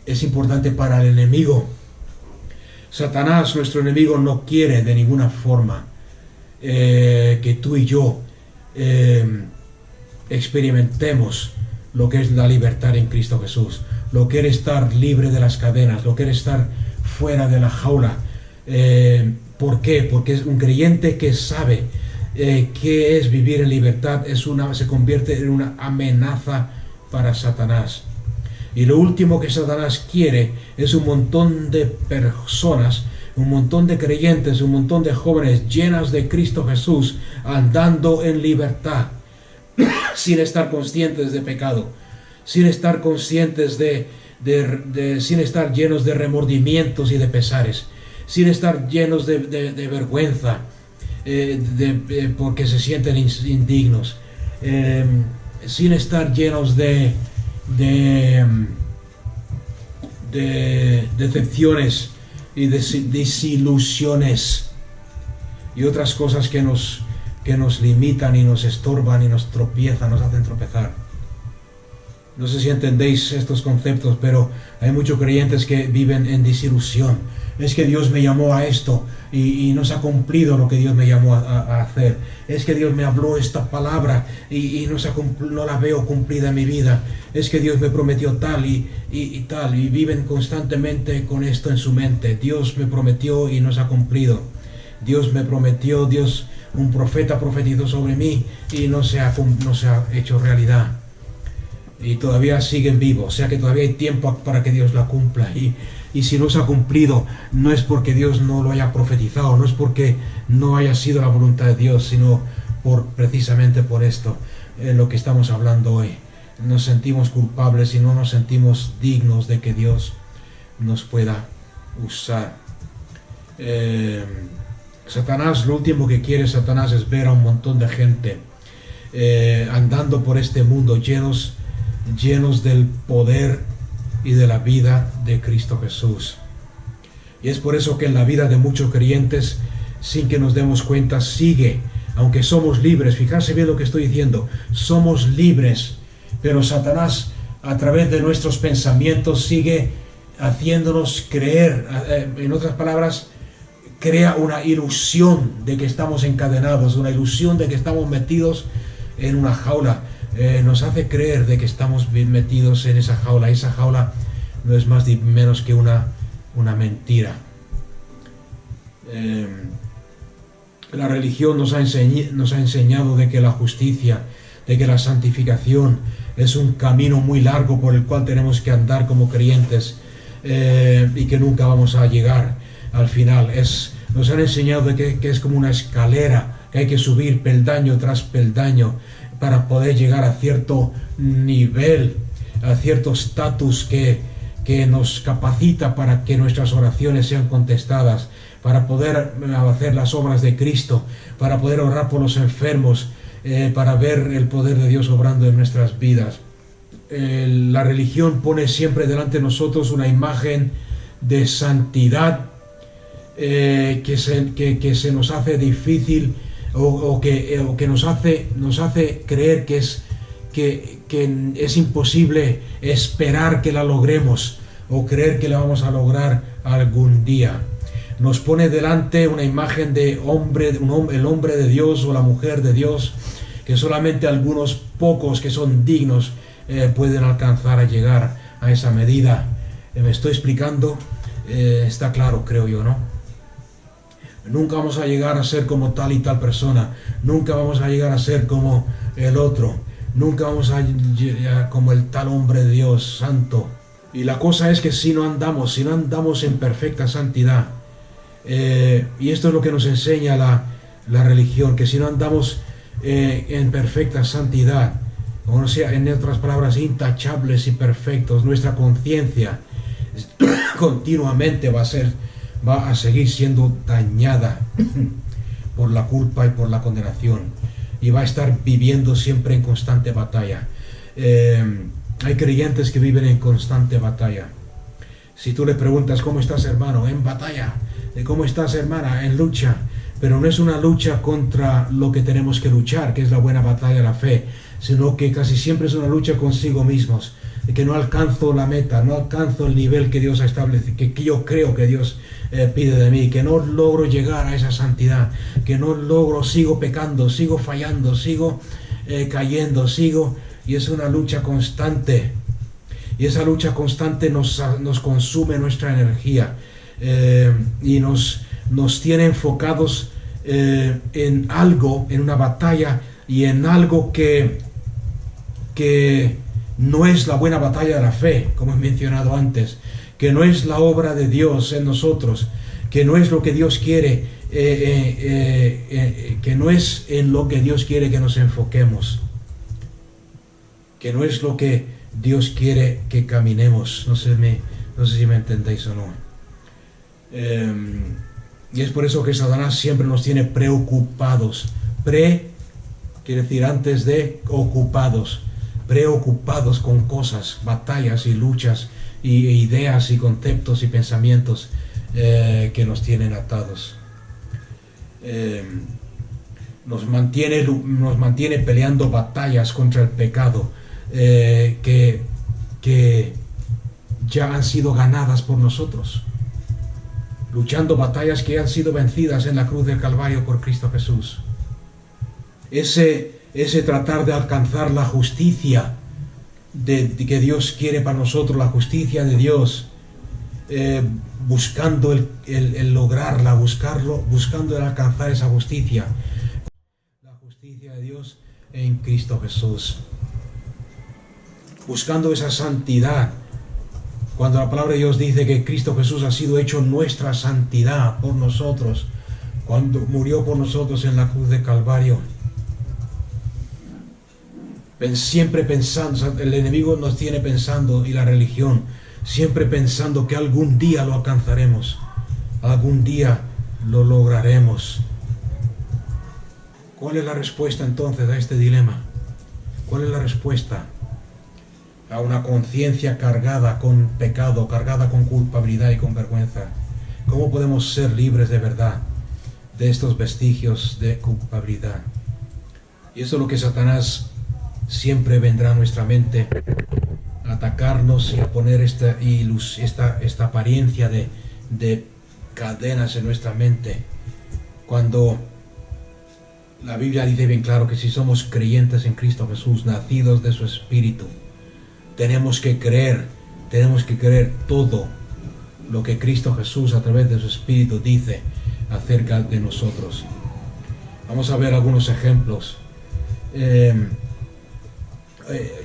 es importante para el enemigo. Satanás, nuestro enemigo, no quiere de ninguna forma que tú y yo experimentemos lo que es la libertad en Cristo Jesús, lo que es estar libre de las cadenas, lo que es estar fuera de la jaula. ¿Por qué? Porque es un creyente que sabe qué es vivir en libertad, se convierte en una amenaza para Satanás. Y lo último que Satanás quiere es un montón de personas un montón de creyentes, un montón de jóvenes llenas de Cristo Jesús, andando en libertad, sin estar conscientes de pecado, sin estar conscientes sin estar llenos de remordimientos y de pesares, sin estar llenos de vergüenza, porque se sienten indignos, sin estar llenos de decepciones y desilusiones y otras cosas que nos limitan y nos estorban y nos tropiezan, nos hacen tropezar. No sé si entendéis estos conceptos, pero hay muchos creyentes que viven en desilusión. Es que Dios me llamó a esto y no se ha cumplido lo que Dios me llamó a hacer. Es que Dios me habló esta palabra y no la veo cumplida en mi vida. Es que Dios me prometió tal y tal, y viven constantemente con esto en su mente. Dios me prometió y no se ha cumplido. Dios me prometió, un profeta profetizó sobre mí y no se ha hecho realidad. Y todavía siguen vivos, o sea que todavía hay tiempo para que Dios la cumpla. Y si no se ha cumplido, no es porque Dios no lo haya profetizado, no es porque no haya sido la voluntad de Dios, sino precisamente por esto, lo que estamos hablando hoy. Nos sentimos culpables y no nos sentimos dignos de que Dios nos pueda usar. Satanás, lo último que quiere Satanás es ver a un montón de gente andando por este mundo llenos del poder y de la vida de Cristo Jesús. Y es por eso que en la vida de muchos creyentes, sin que nos demos cuenta, sigue, aunque somos libres, fijarse bien lo que estoy diciendo, somos libres, pero Satanás, a través de nuestros pensamientos, sigue haciéndonos creer, en otras palabras, crea una ilusión de que estamos encadenados, una ilusión de que estamos metidos en una jaula. Nos hace creer de que estamos metidos en esa jaula. Esa jaula no es más ni menos que una mentira. La religión nos ha enseñado de que la justicia, de que la santificación es un camino muy largo por el cual tenemos que andar como creyentes, y que nunca vamos a llegar al final. Nos han enseñado de que es como una escalera, que hay que subir peldaño tras peldaño para poder llegar a cierto nivel, a cierto estatus que nos capacita para que nuestras oraciones sean contestadas, para poder hacer las obras de Cristo, para poder orar por los enfermos, para ver el poder de Dios obrando en nuestras vidas. La religión pone siempre delante de nosotros una imagen de santidad que se nos hace difícil, o que nos hace creer que es imposible esperar que la logremos, o creer que la vamos a lograr algún día. Nos pone delante una imagen de el hombre de Dios o la mujer de Dios, que solamente algunos pocos que son dignos pueden alcanzar a llegar a esa medida. ¿Me estoy explicando? Está claro, creo yo, ¿no? Nunca vamos a llegar a ser como tal y tal persona. Nunca vamos a llegar a ser como el otro. Nunca vamos a llegar como el tal hombre de Dios santo. Y la cosa es que si no andamos en perfecta santidad, y esto es lo que nos enseña la religión, que si no andamos en perfecta santidad, o sea, en otras palabras, intachables y perfectos, nuestra conciencia continuamente va a seguir siendo dañada por la culpa y por la condenación, y va a estar viviendo siempre en constante batalla. Hay creyentes que viven en constante batalla. Si tú le preguntas ¿cómo estás, hermano? En batalla. ¿Cómo estás, hermana? En lucha. Pero no es una lucha contra lo que tenemos que luchar, que es la buena batalla de la fe, sino que casi siempre es una lucha consigo mismos, de que no alcanzo la meta, no alcanzo el nivel que Dios ha establecido, que yo creo que Dios pide de mí, que no logro llegar a esa santidad, que no logro, sigo pecando, sigo fallando, sigo cayendo, y es una lucha constante, y esa lucha constante nos consume nuestra energía, y nos tiene enfocados en algo, en una batalla, y en algo que no es la buena batalla de la fe, como he mencionado antes, que no es la obra de Dios en nosotros, que no es lo que Dios quiere, que no es en lo que Dios quiere que nos enfoquemos, que no es lo que Dios quiere que caminemos. No sé si me entendéis o no. Y es por eso que Satanás siempre nos tiene preocupados. Quiere decir antes de ocupados, preocupados con cosas, batallas y luchas, y ideas y conceptos y pensamientos que nos tienen atados. Nos mantiene peleando batallas contra el pecado que ya han sido ganadas por nosotros, luchando batallas que han sido vencidas en la cruz del Calvario por Cristo Jesús. Ese tratar de alcanzar la justicia que Dios quiere para nosotros, la justicia de Dios, buscando el lograrla, buscando el alcanzar esa justicia, la justicia de Dios en Cristo Jesús, buscando esa santidad, cuando la palabra de Dios dice que Cristo Jesús ha sido hecho nuestra santidad por nosotros, cuando murió por nosotros en la cruz de Calvario. Siempre pensando, el enemigo nos tiene pensando, y la religión, siempre pensando que algún día lo alcanzaremos, algún día lo lograremos. ¿Cuál es la respuesta entonces a este dilema? ¿Cuál es la respuesta a una conciencia cargada con pecado, cargada con culpabilidad y con vergüenza? ¿Cómo podemos ser libres de verdad de estos vestigios de culpabilidad? Y eso es lo que Satanás siempre vendrá a nuestra mente, a atacarnos y a poner esta apariencia de cadenas en nuestra mente, cuando la Biblia dice bien claro que si somos creyentes en Cristo Jesús, nacidos de su Espíritu, tenemos que creer todo lo que Cristo Jesús a través de su Espíritu dice acerca de nosotros. Vamos a ver algunos ejemplos.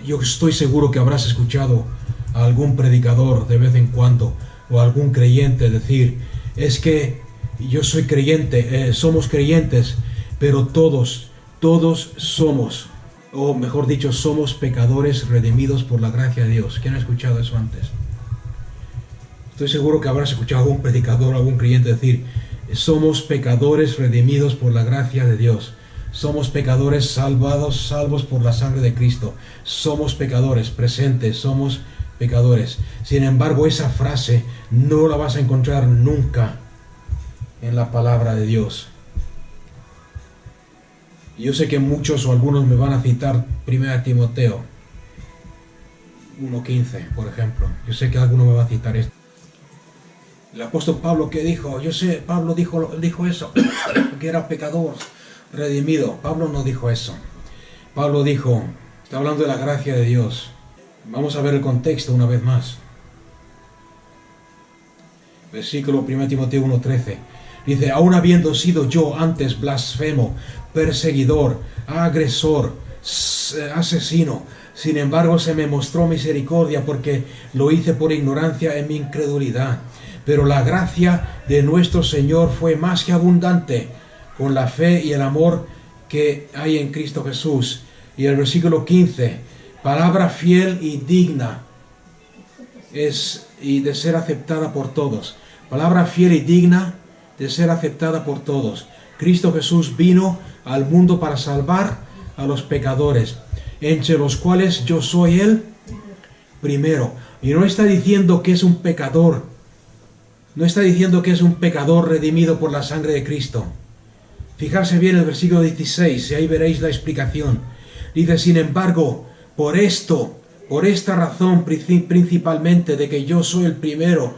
Yo estoy seguro que habrás escuchado a algún predicador de vez en cuando, o algún creyente decir: es que yo soy creyente, somos creyentes, pero todos somos, o mejor dicho, somos pecadores redimidos por la gracia de Dios. ¿Quién ha escuchado eso antes? Estoy seguro que habrás escuchado a algún predicador, a algún creyente decir: somos pecadores redimidos por la gracia de Dios. Somos pecadores salvos por la sangre de Cristo. Somos pecadores presentes, somos pecadores. Sin embargo, esa frase no la vas a encontrar nunca en la palabra de Dios. Yo sé que muchos o algunos me van a citar 1 Timoteo 1:15, por ejemplo. Yo sé que alguno me va a citar esto. El apóstol Pablo, ¿qué dijo? Yo sé, Pablo dijo eso, que era pecador redimido. Pablo no dijo eso. Pablo dijo, está hablando de la gracia de Dios. Vamos a ver el contexto una vez más. Versículo 1 Timoteo 1:13. Dice: aun habiendo sido yo antes blasfemo, perseguidor, agresor, asesino, sin embargo se me mostró misericordia, porque lo hice por ignorancia en mi incredulidad. Pero la gracia de nuestro Señor fue más que abundante con la fe y el amor que hay en Cristo Jesús. Y el versículo 15, palabra fiel y digna y de ser aceptada por todos. Palabra fiel y digna de ser aceptada por todos. Cristo Jesús vino al mundo para salvar a los pecadores, entre los cuales yo soy el primero. Y no está diciendo que es un pecador, no está diciendo que es un pecador redimido por la sangre de Cristo. Fijarse bien el versículo 16, y ahí veréis la explicación. Dice: sin embargo, por esta razón principalmente, de que yo soy el primero,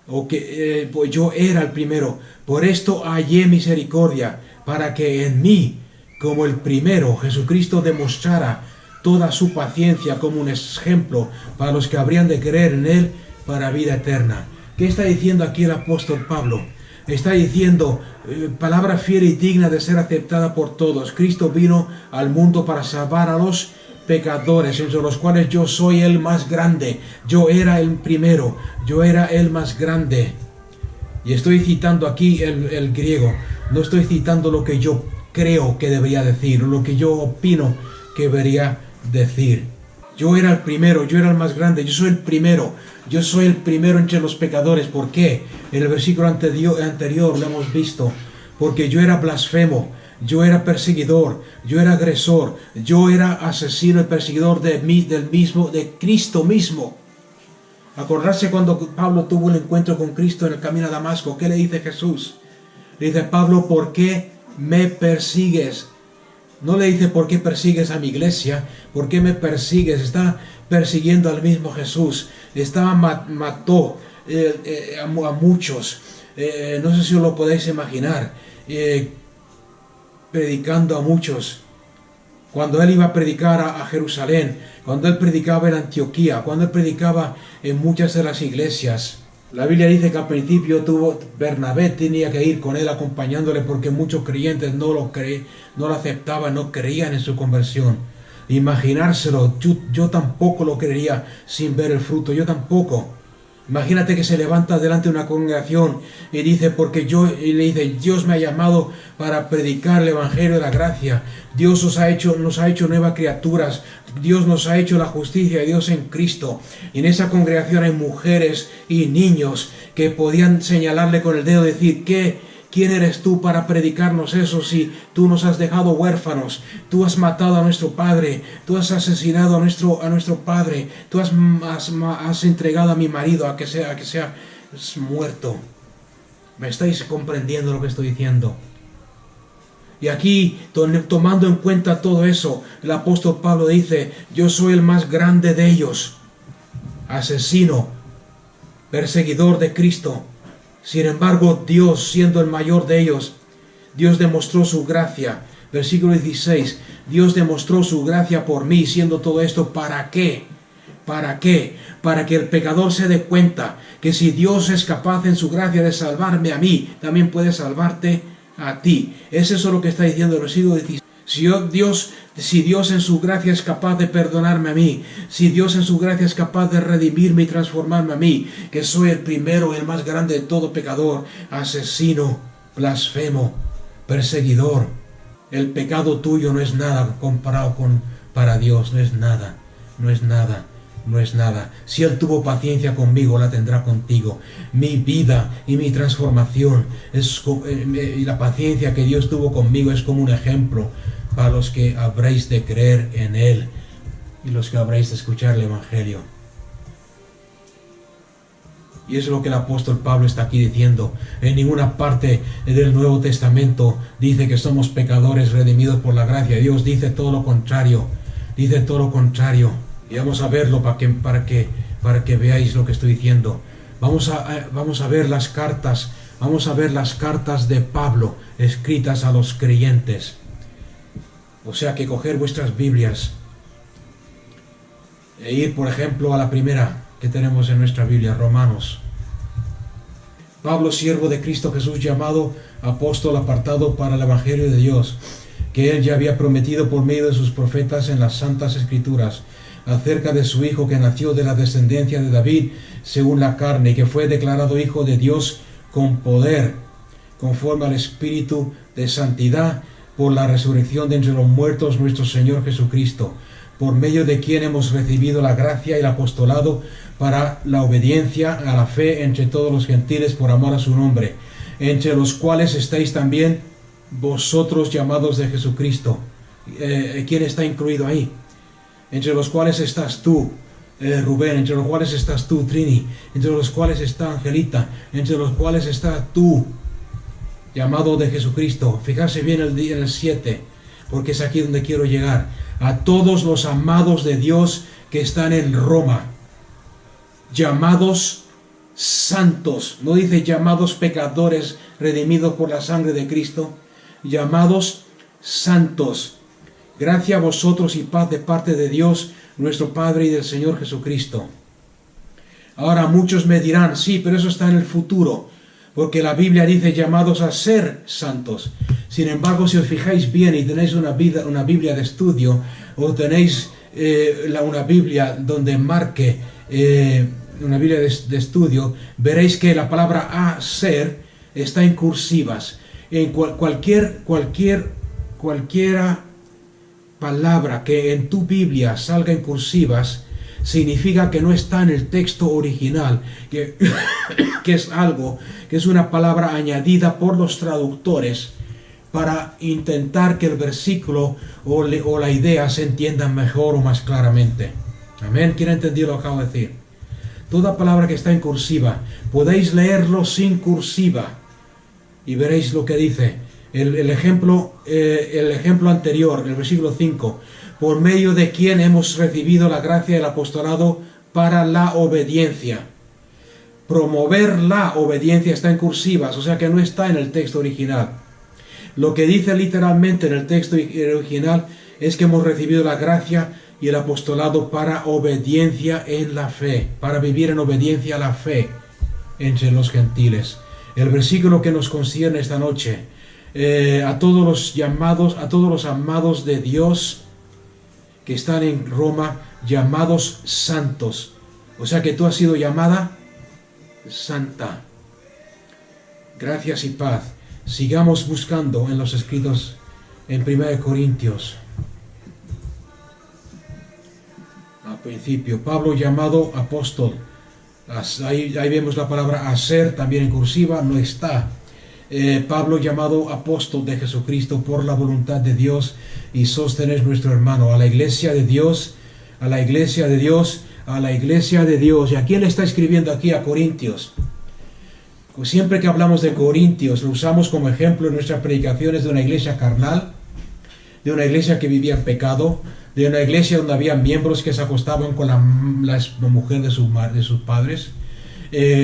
o que pues yo era el primero, por esto hallé misericordia, para que en mí, como el primero, Jesucristo demostrara toda su paciencia como un ejemplo para los que habrían de creer en él para vida eterna. ¿Qué está diciendo aquí el apóstol Pablo? Está diciendo, palabra fiel y digna de ser aceptada por todos. Cristo vino al mundo para salvar a los pecadores, entre los cuales yo soy el más grande. Yo era el primero, yo era el más grande. Y estoy citando aquí el griego, no estoy citando lo que yo creo que debería decir, o lo que yo opino que debería decir. Yo era el primero, yo era el más grande, yo soy el primero entre los pecadores. ¿Por qué? En el versículo anterior lo hemos visto, porque yo era blasfemo, yo era perseguidor, yo era agresor, yo era asesino y perseguidor de Cristo mismo. Acordarse cuando Pablo tuvo el encuentro con Cristo en el camino a Damasco, ¿qué le dice Jesús? Le dice: Pablo, ¿por qué me persigues? No le dice: ¿por qué persigues a mi iglesia? ¿Por qué me persigues? Está persiguiendo al mismo Jesús. Mató a muchos. No sé si os lo podéis imaginar. Predicando a muchos. Cuando él iba a predicar a Jerusalén, cuando él predicaba en Antioquía, cuando él predicaba en muchas de las iglesias. La Biblia dice que al principio Bernabé tenía que ir con él acompañándole, porque muchos creyentes no lo aceptaban, no creían en su conversión. Imaginárselo, yo tampoco lo creería sin ver el fruto, yo tampoco. Imagínate que se levanta delante de una congregación y dice: y le dice, Dios me ha llamado para predicar el evangelio de la gracia. Dios nos ha hecho nuevas criaturas. Dios nos ha hecho la justicia de Dios en Cristo. Y en esa congregación hay mujeres y niños que podían señalarle con el dedo y decir: ¿quién eres tú para predicarnos eso si tú nos has dejado huérfanos? Tú has matado a nuestro padre, tú has asesinado a nuestro padre, tú has entregado a mi marido a que sea muerto. ¿Me estáis comprendiendo lo que estoy diciendo? Y aquí, tomando en cuenta todo eso, el apóstol Pablo dice: yo soy el más grande de ellos, asesino, perseguidor de Cristo. Sin embargo, Dios, siendo el mayor de ellos, Dios demostró su gracia. Versículo 16, Dios demostró su gracia por mí, siendo todo esto, ¿para qué? ¿Para qué? Para que el pecador se dé cuenta que si Dios es capaz en su gracia de salvarme a mí, también puede salvarte a ti. Es eso lo que está diciendo el versículo 16. Si Dios en su gracia es capaz de perdonarme a mí, si Dios en su gracia es capaz de redimirme y transformarme a mí, que soy el primero y el más grande de todo pecador, asesino, blasfemo, perseguidor, el pecado tuyo no es nada comparado para Dios, no es nada, no es nada. No es nada. Si Él tuvo paciencia conmigo, la tendrá contigo. Mi vida y mi transformación y la paciencia que Dios tuvo conmigo es como un ejemplo para los que habréis de creer en Él y los que habréis de escuchar el Evangelio. Y eso es lo que el apóstol Pablo está aquí diciendo. En ninguna parte del Nuevo Testamento dice que somos pecadores redimidos por la gracia de Dios. Dice todo lo contrario. Dice todo lo contrario. Y vamos a verlo para que veáis lo que estoy diciendo. Vamos a ver las cartas. Vamos a ver las cartas de Pablo escritas a los creyentes. O sea que coger vuestras Biblias e ir, por ejemplo, a la primera que tenemos en nuestra Biblia, Romanos. Pablo, siervo de Cristo Jesús, llamado apóstol, apartado para el Evangelio de Dios, que Él ya había prometido por medio de sus profetas en las Santas Escrituras, acerca de su Hijo, que nació de la descendencia de David según la carne, y que fue declarado Hijo de Dios con poder, conforme al Espíritu de santidad, por la resurrección de entre los muertos, nuestro Señor Jesucristo, por medio de quien hemos recibido la gracia y el apostolado para la obediencia a la fe entre todos los gentiles por amor a su nombre, entre los cuales estáis también vosotros, llamados de Jesucristo. ¿Quién está incluido ahí? Entre los cuales estás tú, Rubén, entre los cuales estás tú, Trini, entre los cuales está Angelita, entre los cuales estás tú, llamado de Jesucristo. Fijarse bien en el 7, porque es aquí donde quiero llegar. A todos los amados de Dios que están en Roma, llamados santos, no dice llamados pecadores redimidos por la sangre de Cristo, llamados santos. Gracia a vosotros y paz de parte de Dios, nuestro Padre, y del Señor Jesucristo. Ahora muchos me dirán: sí, pero eso está en el futuro, porque la Biblia dice llamados a ser santos. Sin embargo, si os fijáis bien y tenéis una Biblia de estudio, o tenéis una Biblia donde marque una Biblia de estudio, veréis que la palabra hacer está en cursivas. En cualquiera palabra que en tu Biblia salga en cursivas, significa que no está en el texto original, que es algo, que es una palabra añadida por los traductores para intentar que el versículo o la idea se entienda mejor o más claramente. Amén. ¿Quién ha entendido lo que acabo de decir? Toda palabra que está en cursiva, podéis leerlo sin cursiva y veréis lo que dice. El ejemplo anterior, el versículo 5, por medio de quien hemos recibido la gracia del apostolado para la obediencia. Promover la obediencia está en cursivas, o sea que no está en el texto original. Lo que dice literalmente en el texto original es que hemos recibido la gracia y el apostolado para obediencia en la fe, para vivir en obediencia a la fe entre los gentiles. El versículo que nos concierne esta noche, a todos los llamados, a todos los amados de Dios que están en Roma, llamados santos. O sea que tú has sido llamada santa. Gracias y paz. Sigamos buscando en los escritos en 1 Corintios. Al principio, Pablo llamado apóstol. Ahí vemos la palabra hacer, también en cursiva, no está. Pablo llamado apóstol de Jesucristo por la voluntad de Dios, y Sóstenes nuestro hermano, a la iglesia de Dios, a la iglesia de Dios, a la iglesia de Dios. ¿Y a quién le está escribiendo aquí? A Corintios. Pues siempre que hablamos de Corintios, lo usamos como ejemplo en nuestras predicaciones de una iglesia carnal, de una iglesia que vivía en pecado, de una iglesia donde había miembros que se acostaban con la mujer de sus padres,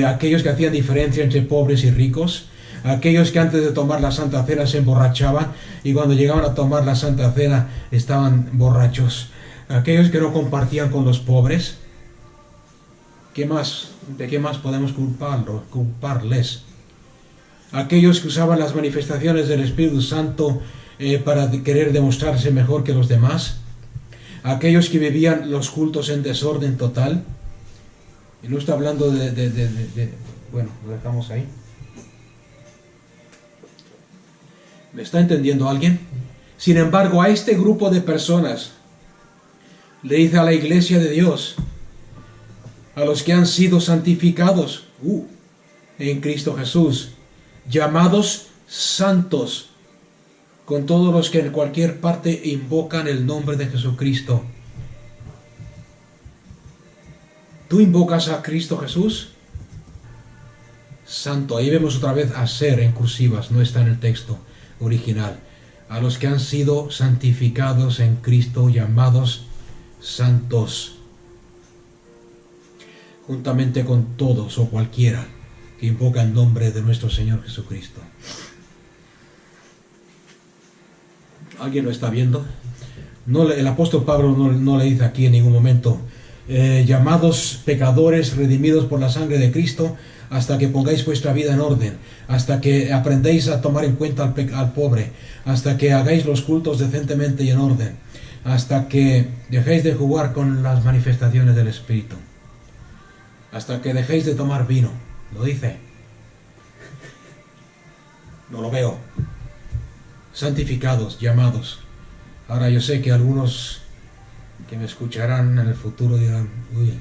aquellos que hacían diferencia entre pobres y ricos, aquellos que antes de tomar la Santa Cena se emborrachaban y cuando llegaban a tomar la Santa Cena estaban borrachos, aquellos que no compartían con los pobres. ¿Qué más? ¿De qué más podemos culparles? Aquellos que usaban las manifestaciones del Espíritu Santo para querer demostrarse mejor que los demás. Aquellos que vivían los cultos en desorden total. Y no está hablando bueno, lo dejamos ahí. ¿Me está entendiendo alguien? Sin embargo, a este grupo de personas le dice a la iglesia de Dios, a los que han sido santificados en Cristo Jesús, llamados santos, con todos los que en cualquier parte invocan el nombre de Jesucristo. ¿Tú invocas a Cristo Jesús? Santo. Ahí vemos otra vez hacer en cursivas, no está en el texto original. A los que han sido santificados en Cristo, llamados santos, juntamente con todos o cualquiera que invoca el nombre de nuestro Señor Jesucristo. ¿Alguien lo está viendo? No, el apóstol Pablo no le dice aquí en ningún momento, llamados pecadores, redimidos por la sangre de Cristo, hasta que pongáis vuestra vida en orden, hasta que aprendéis a tomar en cuenta al pobre, hasta que hagáis los cultos decentemente y en orden, hasta que dejéis de jugar con las manifestaciones del Espíritu, hasta que dejéis de tomar vino. ¿Lo dice? No lo veo. Santificados, llamados. Ahora yo sé que algunos que me escucharán en el futuro dirán, uy,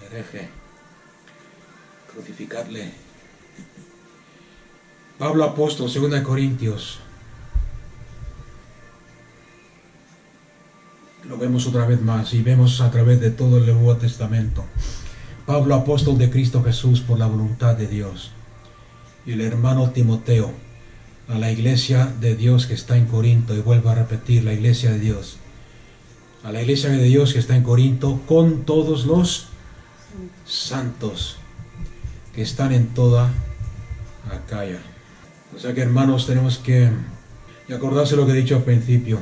hereje, crucificarle. Pablo apóstol, 2 Corintios. Lo vemos otra vez más y vemos a través de todo el Nuevo Testamento. Pablo apóstol de Cristo Jesús por la voluntad de Dios. Y el hermano Timoteo, a la iglesia de Dios que está en Corinto, y vuelvo a repetir, la iglesia de Dios, a la iglesia de Dios que está en Corinto, con todos los santos que están en toda Acaya. O sea que, hermanos, tenemos que acordarse lo que he dicho al principio.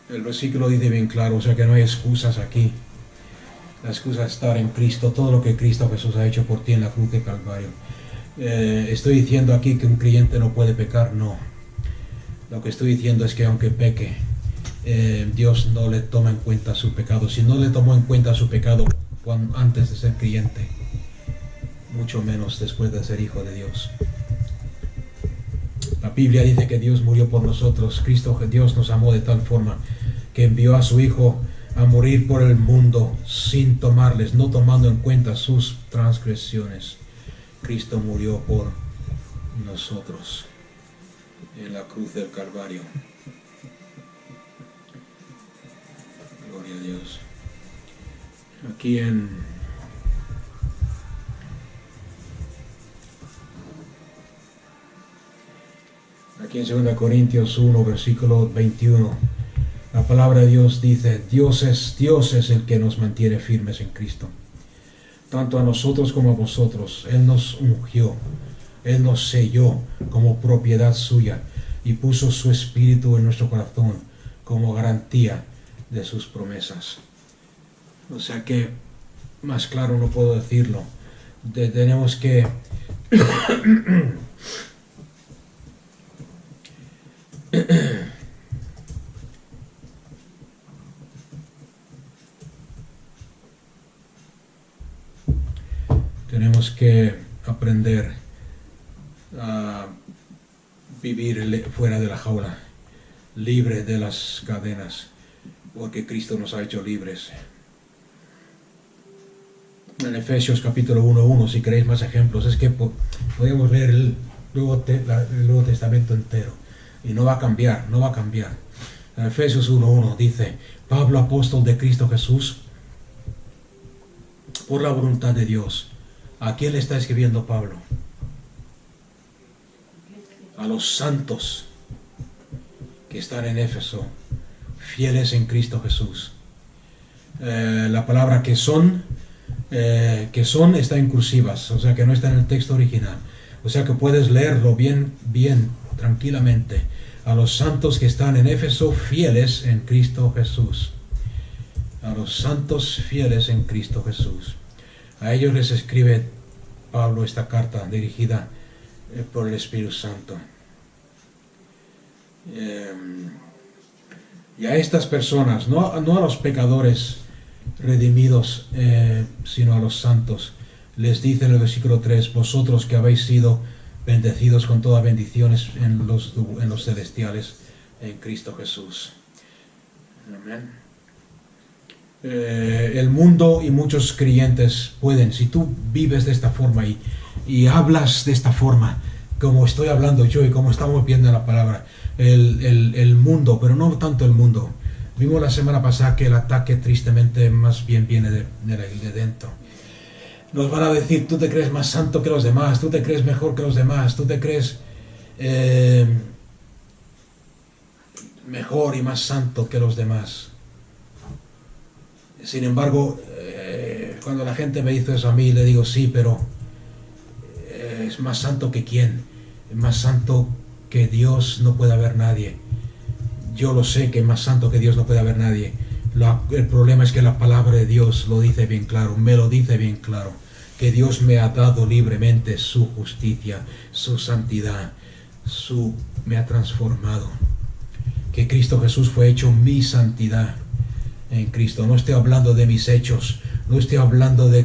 El versículo dice bien claro, o sea que no hay excusas aquí. La excusa es estar en Cristo, todo lo que Cristo Jesús ha hecho por ti en la cruz de Calvario. ¿Estoy diciendo aquí que un creyente no puede pecar? No. Lo que estoy diciendo es que aunque peque, Dios no le toma en cuenta su pecado. Si no le tomó en cuenta su pecado antes de ser creyente, mucho menos después de ser hijo de Dios. La Biblia dice que Dios murió por nosotros. Dios nos amó de tal forma que envió a su Hijo a morir por el mundo sin tomarles, no tomando en cuenta sus transgresiones. Cristo murió por nosotros en la cruz del Calvario. Gloria a Dios. Aquí en Aquí en 2 Corintios 1, versículo 21, la palabra de Dios dice: Dios es el que nos mantiene firmes en Cristo. Tanto a nosotros como a vosotros, Él nos ungió, Él nos selló como propiedad suya y puso su espíritu en nuestro corazón como garantía de sus promesas. O sea que, más claro no puedo decirlo. Tenemos que tenemos que aprender a vivir fuera de la jaula, libre de las cadenas, porque Cristo nos ha hecho libres. En Efesios capítulo 1:1, si queréis más ejemplos, es que podemos leer el Nuevo Testamento entero y no va a cambiar. En Efesios 1:1 dice: Pablo, apóstol de Cristo Jesús, por la voluntad de Dios. ¿A quién le está escribiendo Pablo? A los santos que están en Éfeso, fieles en Cristo Jesús. La palabra que son está en cursivas, o sea que no está en el texto original. O sea que puedes leerlo bien, tranquilamente. A los santos que están en Éfeso, fieles en Cristo Jesús. A los santos fieles en Cristo Jesús. A ellos les escribe Pablo esta carta dirigida por el Espíritu Santo. Y a estas personas, no a los pecadores redimidos, sino a los santos, les dice en el versículo 3: vosotros que habéis sido bendecidos con todas bendiciones en los celestiales en Cristo Jesús. Amén. El mundo y muchos creyentes pueden, si tú vives de esta forma y hablas de esta forma, como estoy hablando yo y como estamos viendo en la palabra, el mundo, pero no tanto el mundo. Vimos la semana pasada que el ataque tristemente más bien viene de dentro. Nos van a decir: tú te crees más santo que los demás, tú te crees mejor que los demás, tú te crees mejor y más santo que los demás. Sin embargo, cuando la gente me dice eso a mí, le digo: sí, pero es más santo que quién. Es más santo que Dios no puede haber nadie. Yo lo sé que más santo que Dios no puede haber nadie. El problema es que la palabra de Dios lo dice bien claro, me lo dice bien claro, que Dios me ha dado libremente su justicia, su santidad, me ha transformado. Que Cristo Jesús fue hecho mi santidad en Cristo. No estoy hablando de mis hechos, no estoy hablando de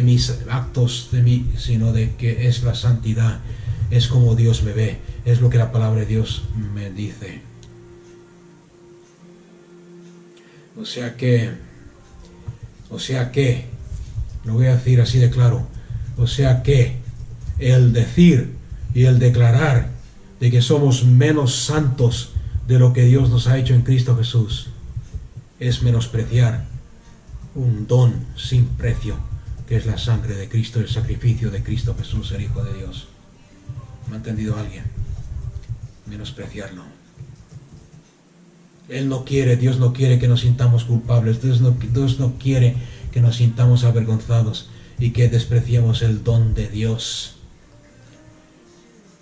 mis actos, sino de que es la santidad, es como Dios me ve, es lo que la palabra de Dios me dice. O sea que, lo voy a decir así de claro, o sea que el decir y el declarar de que somos menos santos de lo que Dios nos ha hecho en Cristo Jesús es menospreciar un don sin precio, que es la sangre de Cristo, el sacrificio de Cristo Jesús, el Hijo de Dios. ¿Me ha entendido alguien? Menospreciarlo. Dios no quiere que nos sintamos culpables, Dios no quiere que nos sintamos avergonzados y que despreciemos el don de Dios.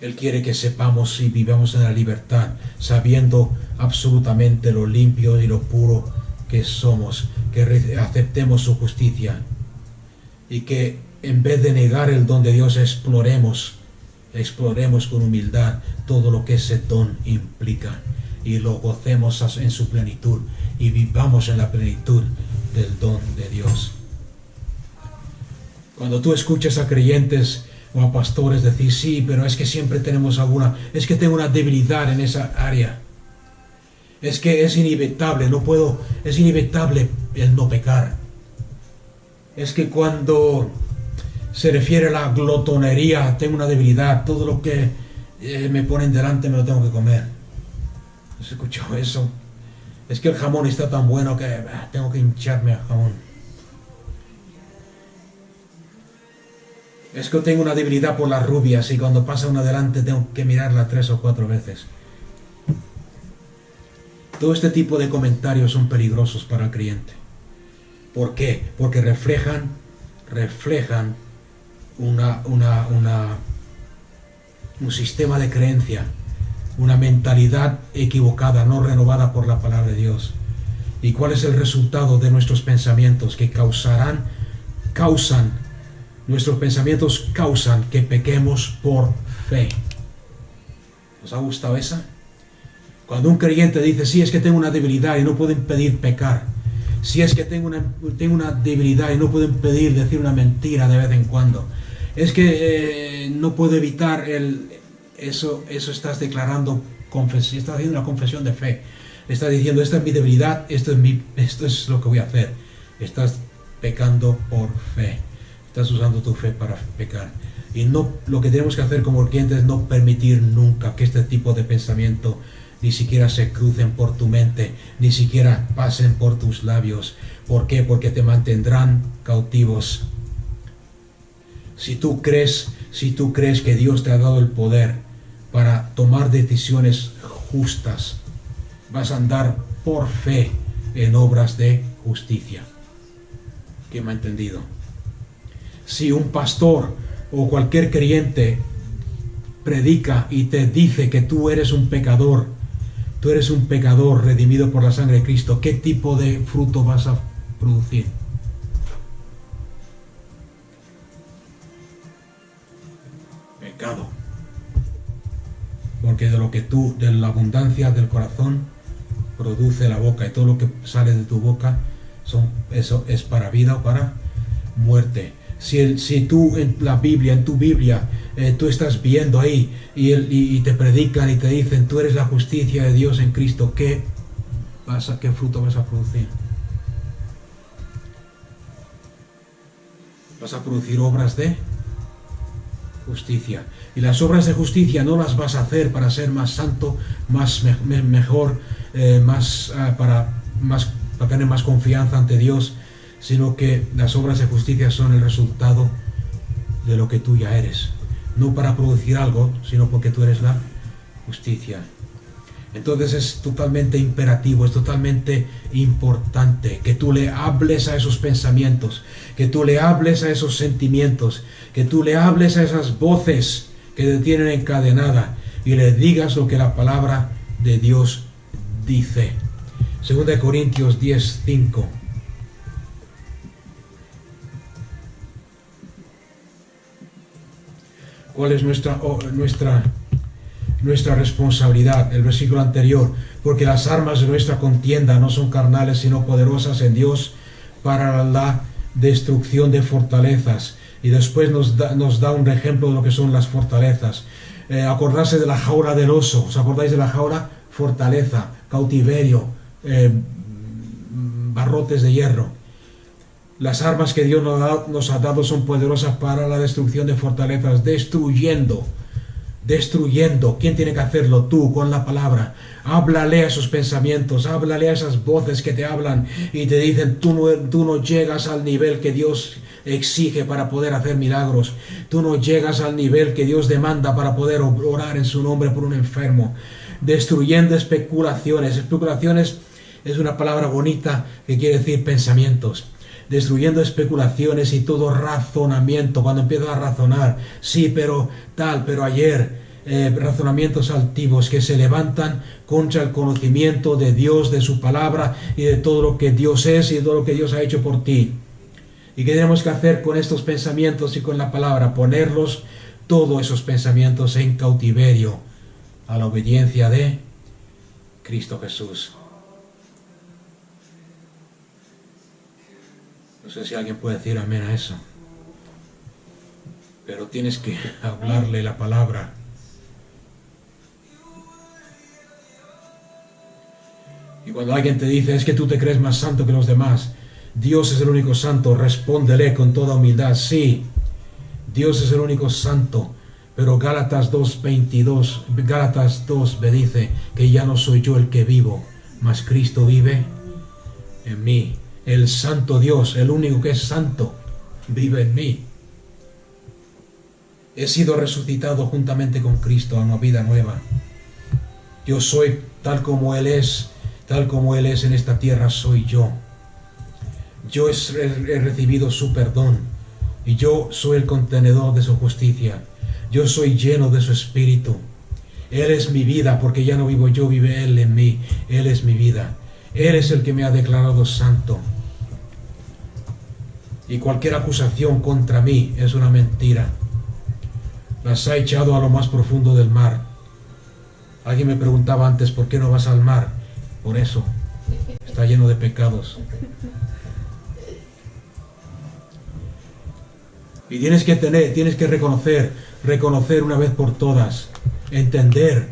Él quiere que sepamos y vivamos en la libertad, sabiendo absolutamente lo limpio y lo puro que somos, que aceptemos su justicia y que en vez de negar el don de Dios exploremos con humildad todo lo que ese don implica. y lo gocemos en su plenitud y vivamos en la plenitud del don de Dios. Cuando tú escuchas a creyentes o a pastores decir, sí, pero es que siempre tenemos es que tengo una debilidad en esa área. Es que es inevitable, es inevitable el no pecar. Es que cuando se refiere a la glotonería, tengo una debilidad, todo lo que me ponen delante me lo tengo que comer. ¿Has escuchado eso? Es que el jamón está tan bueno que tengo que hincharme al jamón. Es que tengo una debilidad por las rubias y cuando pasa una delante tengo que mirarla 3 o 4 veces. Todo este tipo de comentarios son peligrosos para el creyente. ¿Por qué? Porque reflejan un sistema de creencia, una mentalidad equivocada, no renovada por la palabra de Dios. ¿Y cuál es el resultado de nuestros pensamientos? Que nuestros pensamientos causan que pequemos por fe. ¿Os ha gustado esa? Cuando un creyente dice, sí, es que tengo una debilidad y no puedo impedir pecar. Si es que tengo una debilidad y no puedo impedir decir una mentira de vez en cuando. Es que no puedo evitar eso estás declarando, estás haciendo una confesión de fe. Estás diciendo, esta es mi debilidad, esto es lo que voy a hacer. Estás pecando por fe. Estás usando tu fe para pecar. Y lo que tenemos que hacer como creyentes es no permitir nunca que este tipo de pensamiento ni siquiera se crucen por tu mente, ni siquiera pasen por tus labios. ¿Por qué? Porque te mantendrán cautivos. Si tú crees que Dios te ha dado el poder para tomar decisiones justas, vas a andar por fe en obras de justicia. ¿Quién me ha entendido? Si un pastor o cualquier creyente predica y te dice que tú eres un pecador redimido por la sangre de Cristo, ¿qué tipo de fruto vas a producir? Pecado. Porque de la abundancia del corazón produce la boca, y todo lo que sale de tu boca eso es para vida o para muerte. Si tú en tu Biblia, tú estás viendo ahí y te predican y te dicen, tú eres la justicia de Dios en Cristo, ¿qué fruto vas a producir? Vas a producir obras de justicia. Y las obras de justicia no las vas a hacer para ser más santo, mejor, para tener más confianza ante Dios, sino que las obras de justicia son el resultado de lo que tú ya eres. No para producir algo, sino porque tú eres la justicia. Entonces es totalmente imperativo, es totalmente importante que tú le hables a esos pensamientos, que tú le hables a esos sentimientos, que tú le hables a esas voces que te tienen encadenada y le digas lo que la palabra de Dios dice. 2 Corintios 10:5. ¿Cuál es nuestra responsabilidad? El versículo anterior, porque las armas de nuestra contienda no son carnales, sino poderosas en Dios para la destrucción de fortalezas. Y después nos da un ejemplo de lo que son las fortalezas. Acordarse de la jaula del oso. ¿Os acordáis de la jaula? Fortaleza, cautiverio, barrotes de hierro. Las armas que Dios nos ha dado son poderosas para la destrucción de fortalezas, destruyendo. ¿Quién tiene que hacerlo? Tú, con la palabra. Háblale a esos pensamientos, háblale a esas voces que te hablan y te dicen, tú no llegas al nivel que Dios exige para poder hacer milagros. Tú no llegas al nivel que Dios demanda para poder orar en su nombre por un enfermo. Destruyendo especulaciones. Especulaciones es una palabra bonita que quiere decir pensamientos. Destruyendo especulaciones y todo razonamiento. Cuando empiezas a razonar, sí, pero ayer, razonamientos altivos que se levantan contra el conocimiento de Dios, de su palabra y de todo lo que Dios es y de todo lo que Dios ha hecho por ti. ¿Y qué tenemos que hacer con estos pensamientos y con la palabra? Ponerlos, todos esos pensamientos, en cautiverio a la obediencia de Cristo Jesús. No sé si alguien puede decir amén a eso. Pero tienes que hablarle la palabra. Y cuando alguien te dice, es que tú te crees más santo que los demás, Dios es el único santo, respóndele con toda humildad, sí, Dios es el único santo. Pero Gálatas 2 me dice que ya no soy yo el que vivo, mas Cristo vive en mí. El santo Dios, el único que es santo, vive en mí. He sido resucitado juntamente con Cristo a una vida nueva. Yo soy tal como Él es en esta tierra, soy yo. Yo he recibido su perdón y yo soy el contenedor de su justicia. Yo soy lleno de su espíritu. Él es mi vida, porque ya no vivo yo, vive Él en mí. Él es mi vida. Él es el que me ha declarado santo. Y cualquier acusación contra mí es una mentira. Las ha echado a lo más profundo del mar. Alguien me preguntaba antes, ¿por qué no vas al mar? Por eso. Está lleno de pecados. Y tienes que reconocer una vez por todas, entender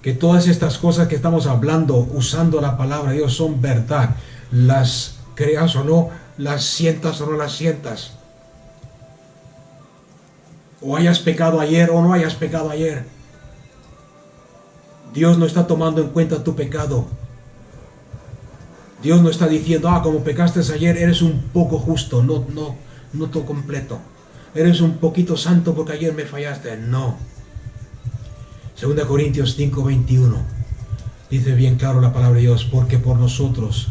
que todas estas cosas que estamos hablando, usando la palabra de Dios, son verdad. Las creas o no, las sientas o no las sientas. O hayas pecado ayer o no hayas pecado ayer. Dios no está tomando en cuenta tu pecado. Dios no está diciendo, como pecaste ayer, eres un poco justo. No todo completo. Eres un poquito santo porque ayer me fallaste. No. 2 Corintios 5:21 dice bien claro la palabra de Dios, porque por nosotros.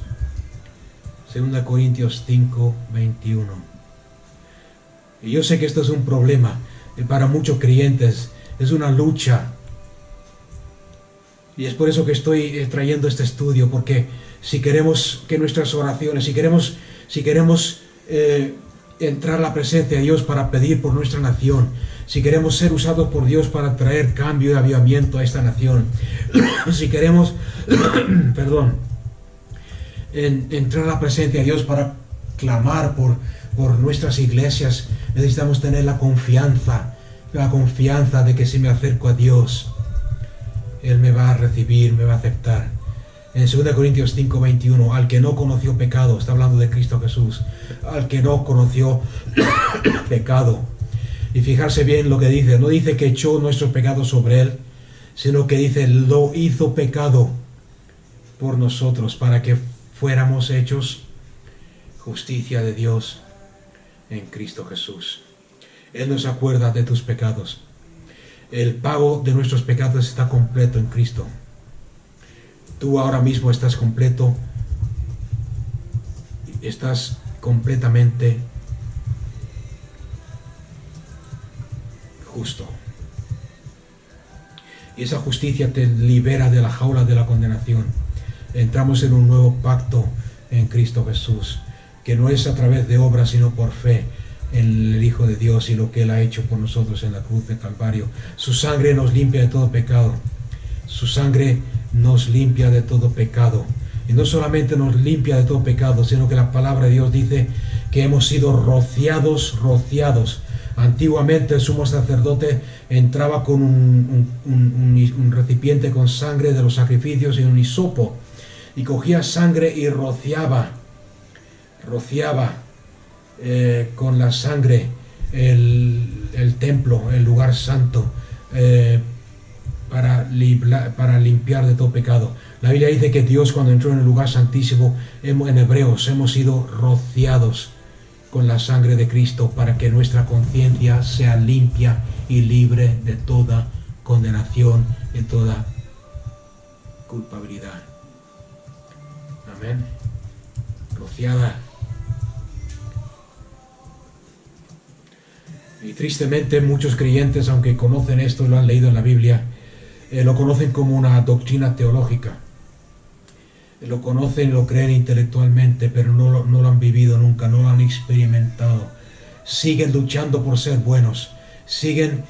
2 Corintios 5:21. Y yo sé que esto es un problema para muchos creyentes. Es una lucha. Y es por eso que estoy trayendo este estudio, porque si queremos que nuestras oraciones, si queremos entrar a la presencia de Dios para pedir por nuestra nación, si queremos ser usados por Dios para traer cambio y avivamiento a esta nación, si queremos, entrar a la presencia de Dios para clamar por nuestras iglesias, necesitamos tener la confianza de que si me acerco a Dios, Él me va a recibir, me va a aceptar. En 2 Corintios 5:21, al que no conoció pecado, está hablando de Cristo Jesús, al que no conoció pecado. Y fijarse bien lo que dice, no dice que echó nuestros pecados sobre Él, sino que dice, lo hizo pecado por nosotros, para que fuéramos hechos justicia de Dios en Cristo Jesús. Él nos acuerda de tus pecados. El pago de nuestros pecados está completo en Cristo. Tú ahora mismo estás completo, estás completamente justo. Y esa justicia te libera de la jaula de la condenación. Entramos en un nuevo pacto en Cristo Jesús, que no es a través de obras, sino por fe en el Hijo de Dios y lo que Él ha hecho por nosotros en la cruz de Calvario. Su sangre nos limpia de todo pecado. Su sangre nos limpia de todo pecado. Y no solamente nos limpia de todo pecado, sino que la palabra de Dios dice que hemos sido rociados. Antiguamente el sumo sacerdote entraba con un recipiente con sangre de los sacrificios y un hisopo, y cogía sangre y rociaba con la sangre el templo, el lugar santo, para limpiar de todo pecado. La Biblia dice que Dios, cuando entró en el lugar santísimo, en Hebreos, hemos sido rociados con la sangre de Cristo para que nuestra conciencia sea limpia y libre de toda condenación y toda culpabilidad. Amén. Rociada. Y tristemente muchos creyentes, aunque conocen esto y lo han leído en la Biblia, lo conocen como una doctrina teológica. Lo conocen, lo creen intelectualmente, pero no lo han vivido nunca, no lo han experimentado. Siguen luchando por ser buenos, siguen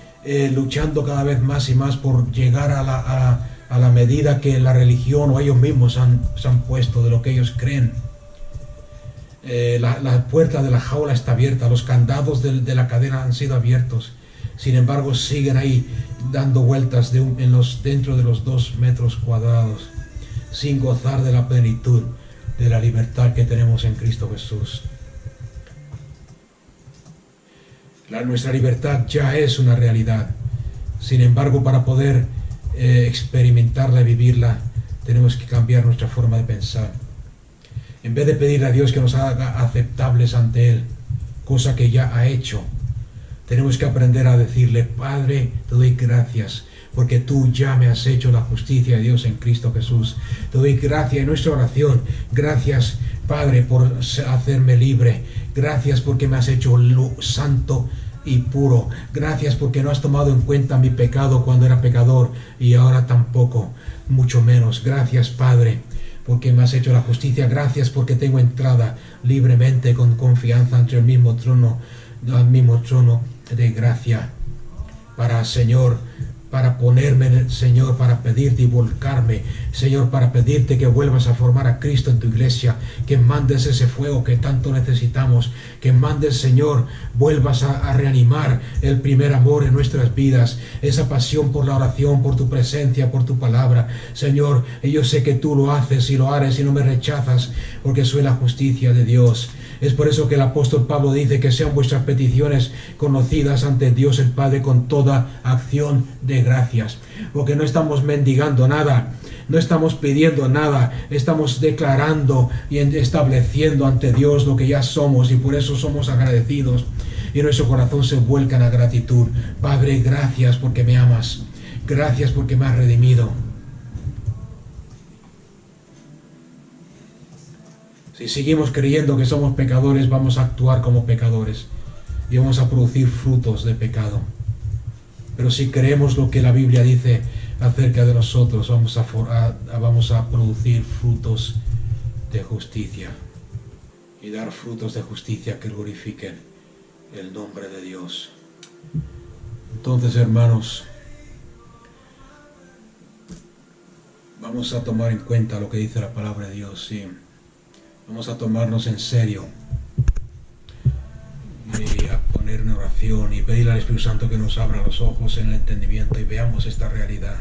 luchando cada vez más y más por llegar a a la medida que la religión o ellos mismos se han puesto de lo que ellos creen. La puerta de la jaula está abierta, los candados de la cadena han sido abiertos. Sin embargo, siguen ahí dando vueltas dentro de los 2 metros cuadrados, sin gozar de la plenitud de la libertad que tenemos en Cristo Jesús. Nuestra libertad ya es una realidad. Sin embargo, para poder experimentarla y vivirla, tenemos que cambiar nuestra forma de pensar. En vez de pedirle a Dios que nos haga aceptables ante Él, cosa que ya ha hecho, tenemos que aprender a decirle: Padre, te doy gracias, porque tú ya me has hecho la justicia de Dios en Cristo Jesús. Te doy gracias en nuestra oración. Gracias, Padre, por hacerme libre. Gracias porque me has hecho santo y puro. Gracias porque no has tomado en cuenta mi pecado cuando era pecador y ahora tampoco, mucho menos. Gracias, Padre, porque me has hecho la justicia. Gracias porque tengo entrada libremente, con confianza ante el mismo trono de gracia, para ponerme, Señor, para pedirte y volcarme, Señor, para pedirte que vuelvas a formar a Cristo en tu iglesia, que mandes ese fuego que tanto necesitamos, que mandes, Señor, vuelvas a reanimar el primer amor en nuestras vidas, esa pasión por la oración, por tu presencia, por tu palabra, Señor. Y yo sé que tú lo haces y lo harás y no me rechazas, porque soy la justicia de Dios. Es por eso que el apóstol Pablo dice que sean vuestras peticiones conocidas ante Dios el Padre con toda acción de gracias. Porque no estamos mendigando nada, no estamos pidiendo nada, estamos declarando y estableciendo ante Dios lo que ya somos, y por eso somos agradecidos. Y nuestro corazón se vuelca en la gratitud. Padre, gracias porque me amas. Gracias porque me has redimido. Si seguimos creyendo que somos pecadores, vamos a actuar como pecadores y vamos a producir frutos de pecado. Pero si creemos lo que la Biblia dice acerca de nosotros, vamos a producir frutos de justicia y dar frutos de justicia que glorifiquen el nombre de Dios. Entonces, hermanos, vamos a tomar en cuenta lo que dice la palabra de Dios, sí. Vamos a tomarnos en serio y a poner en oración y pedirle al Espíritu Santo que nos abra los ojos en el entendimiento y veamos esta realidad.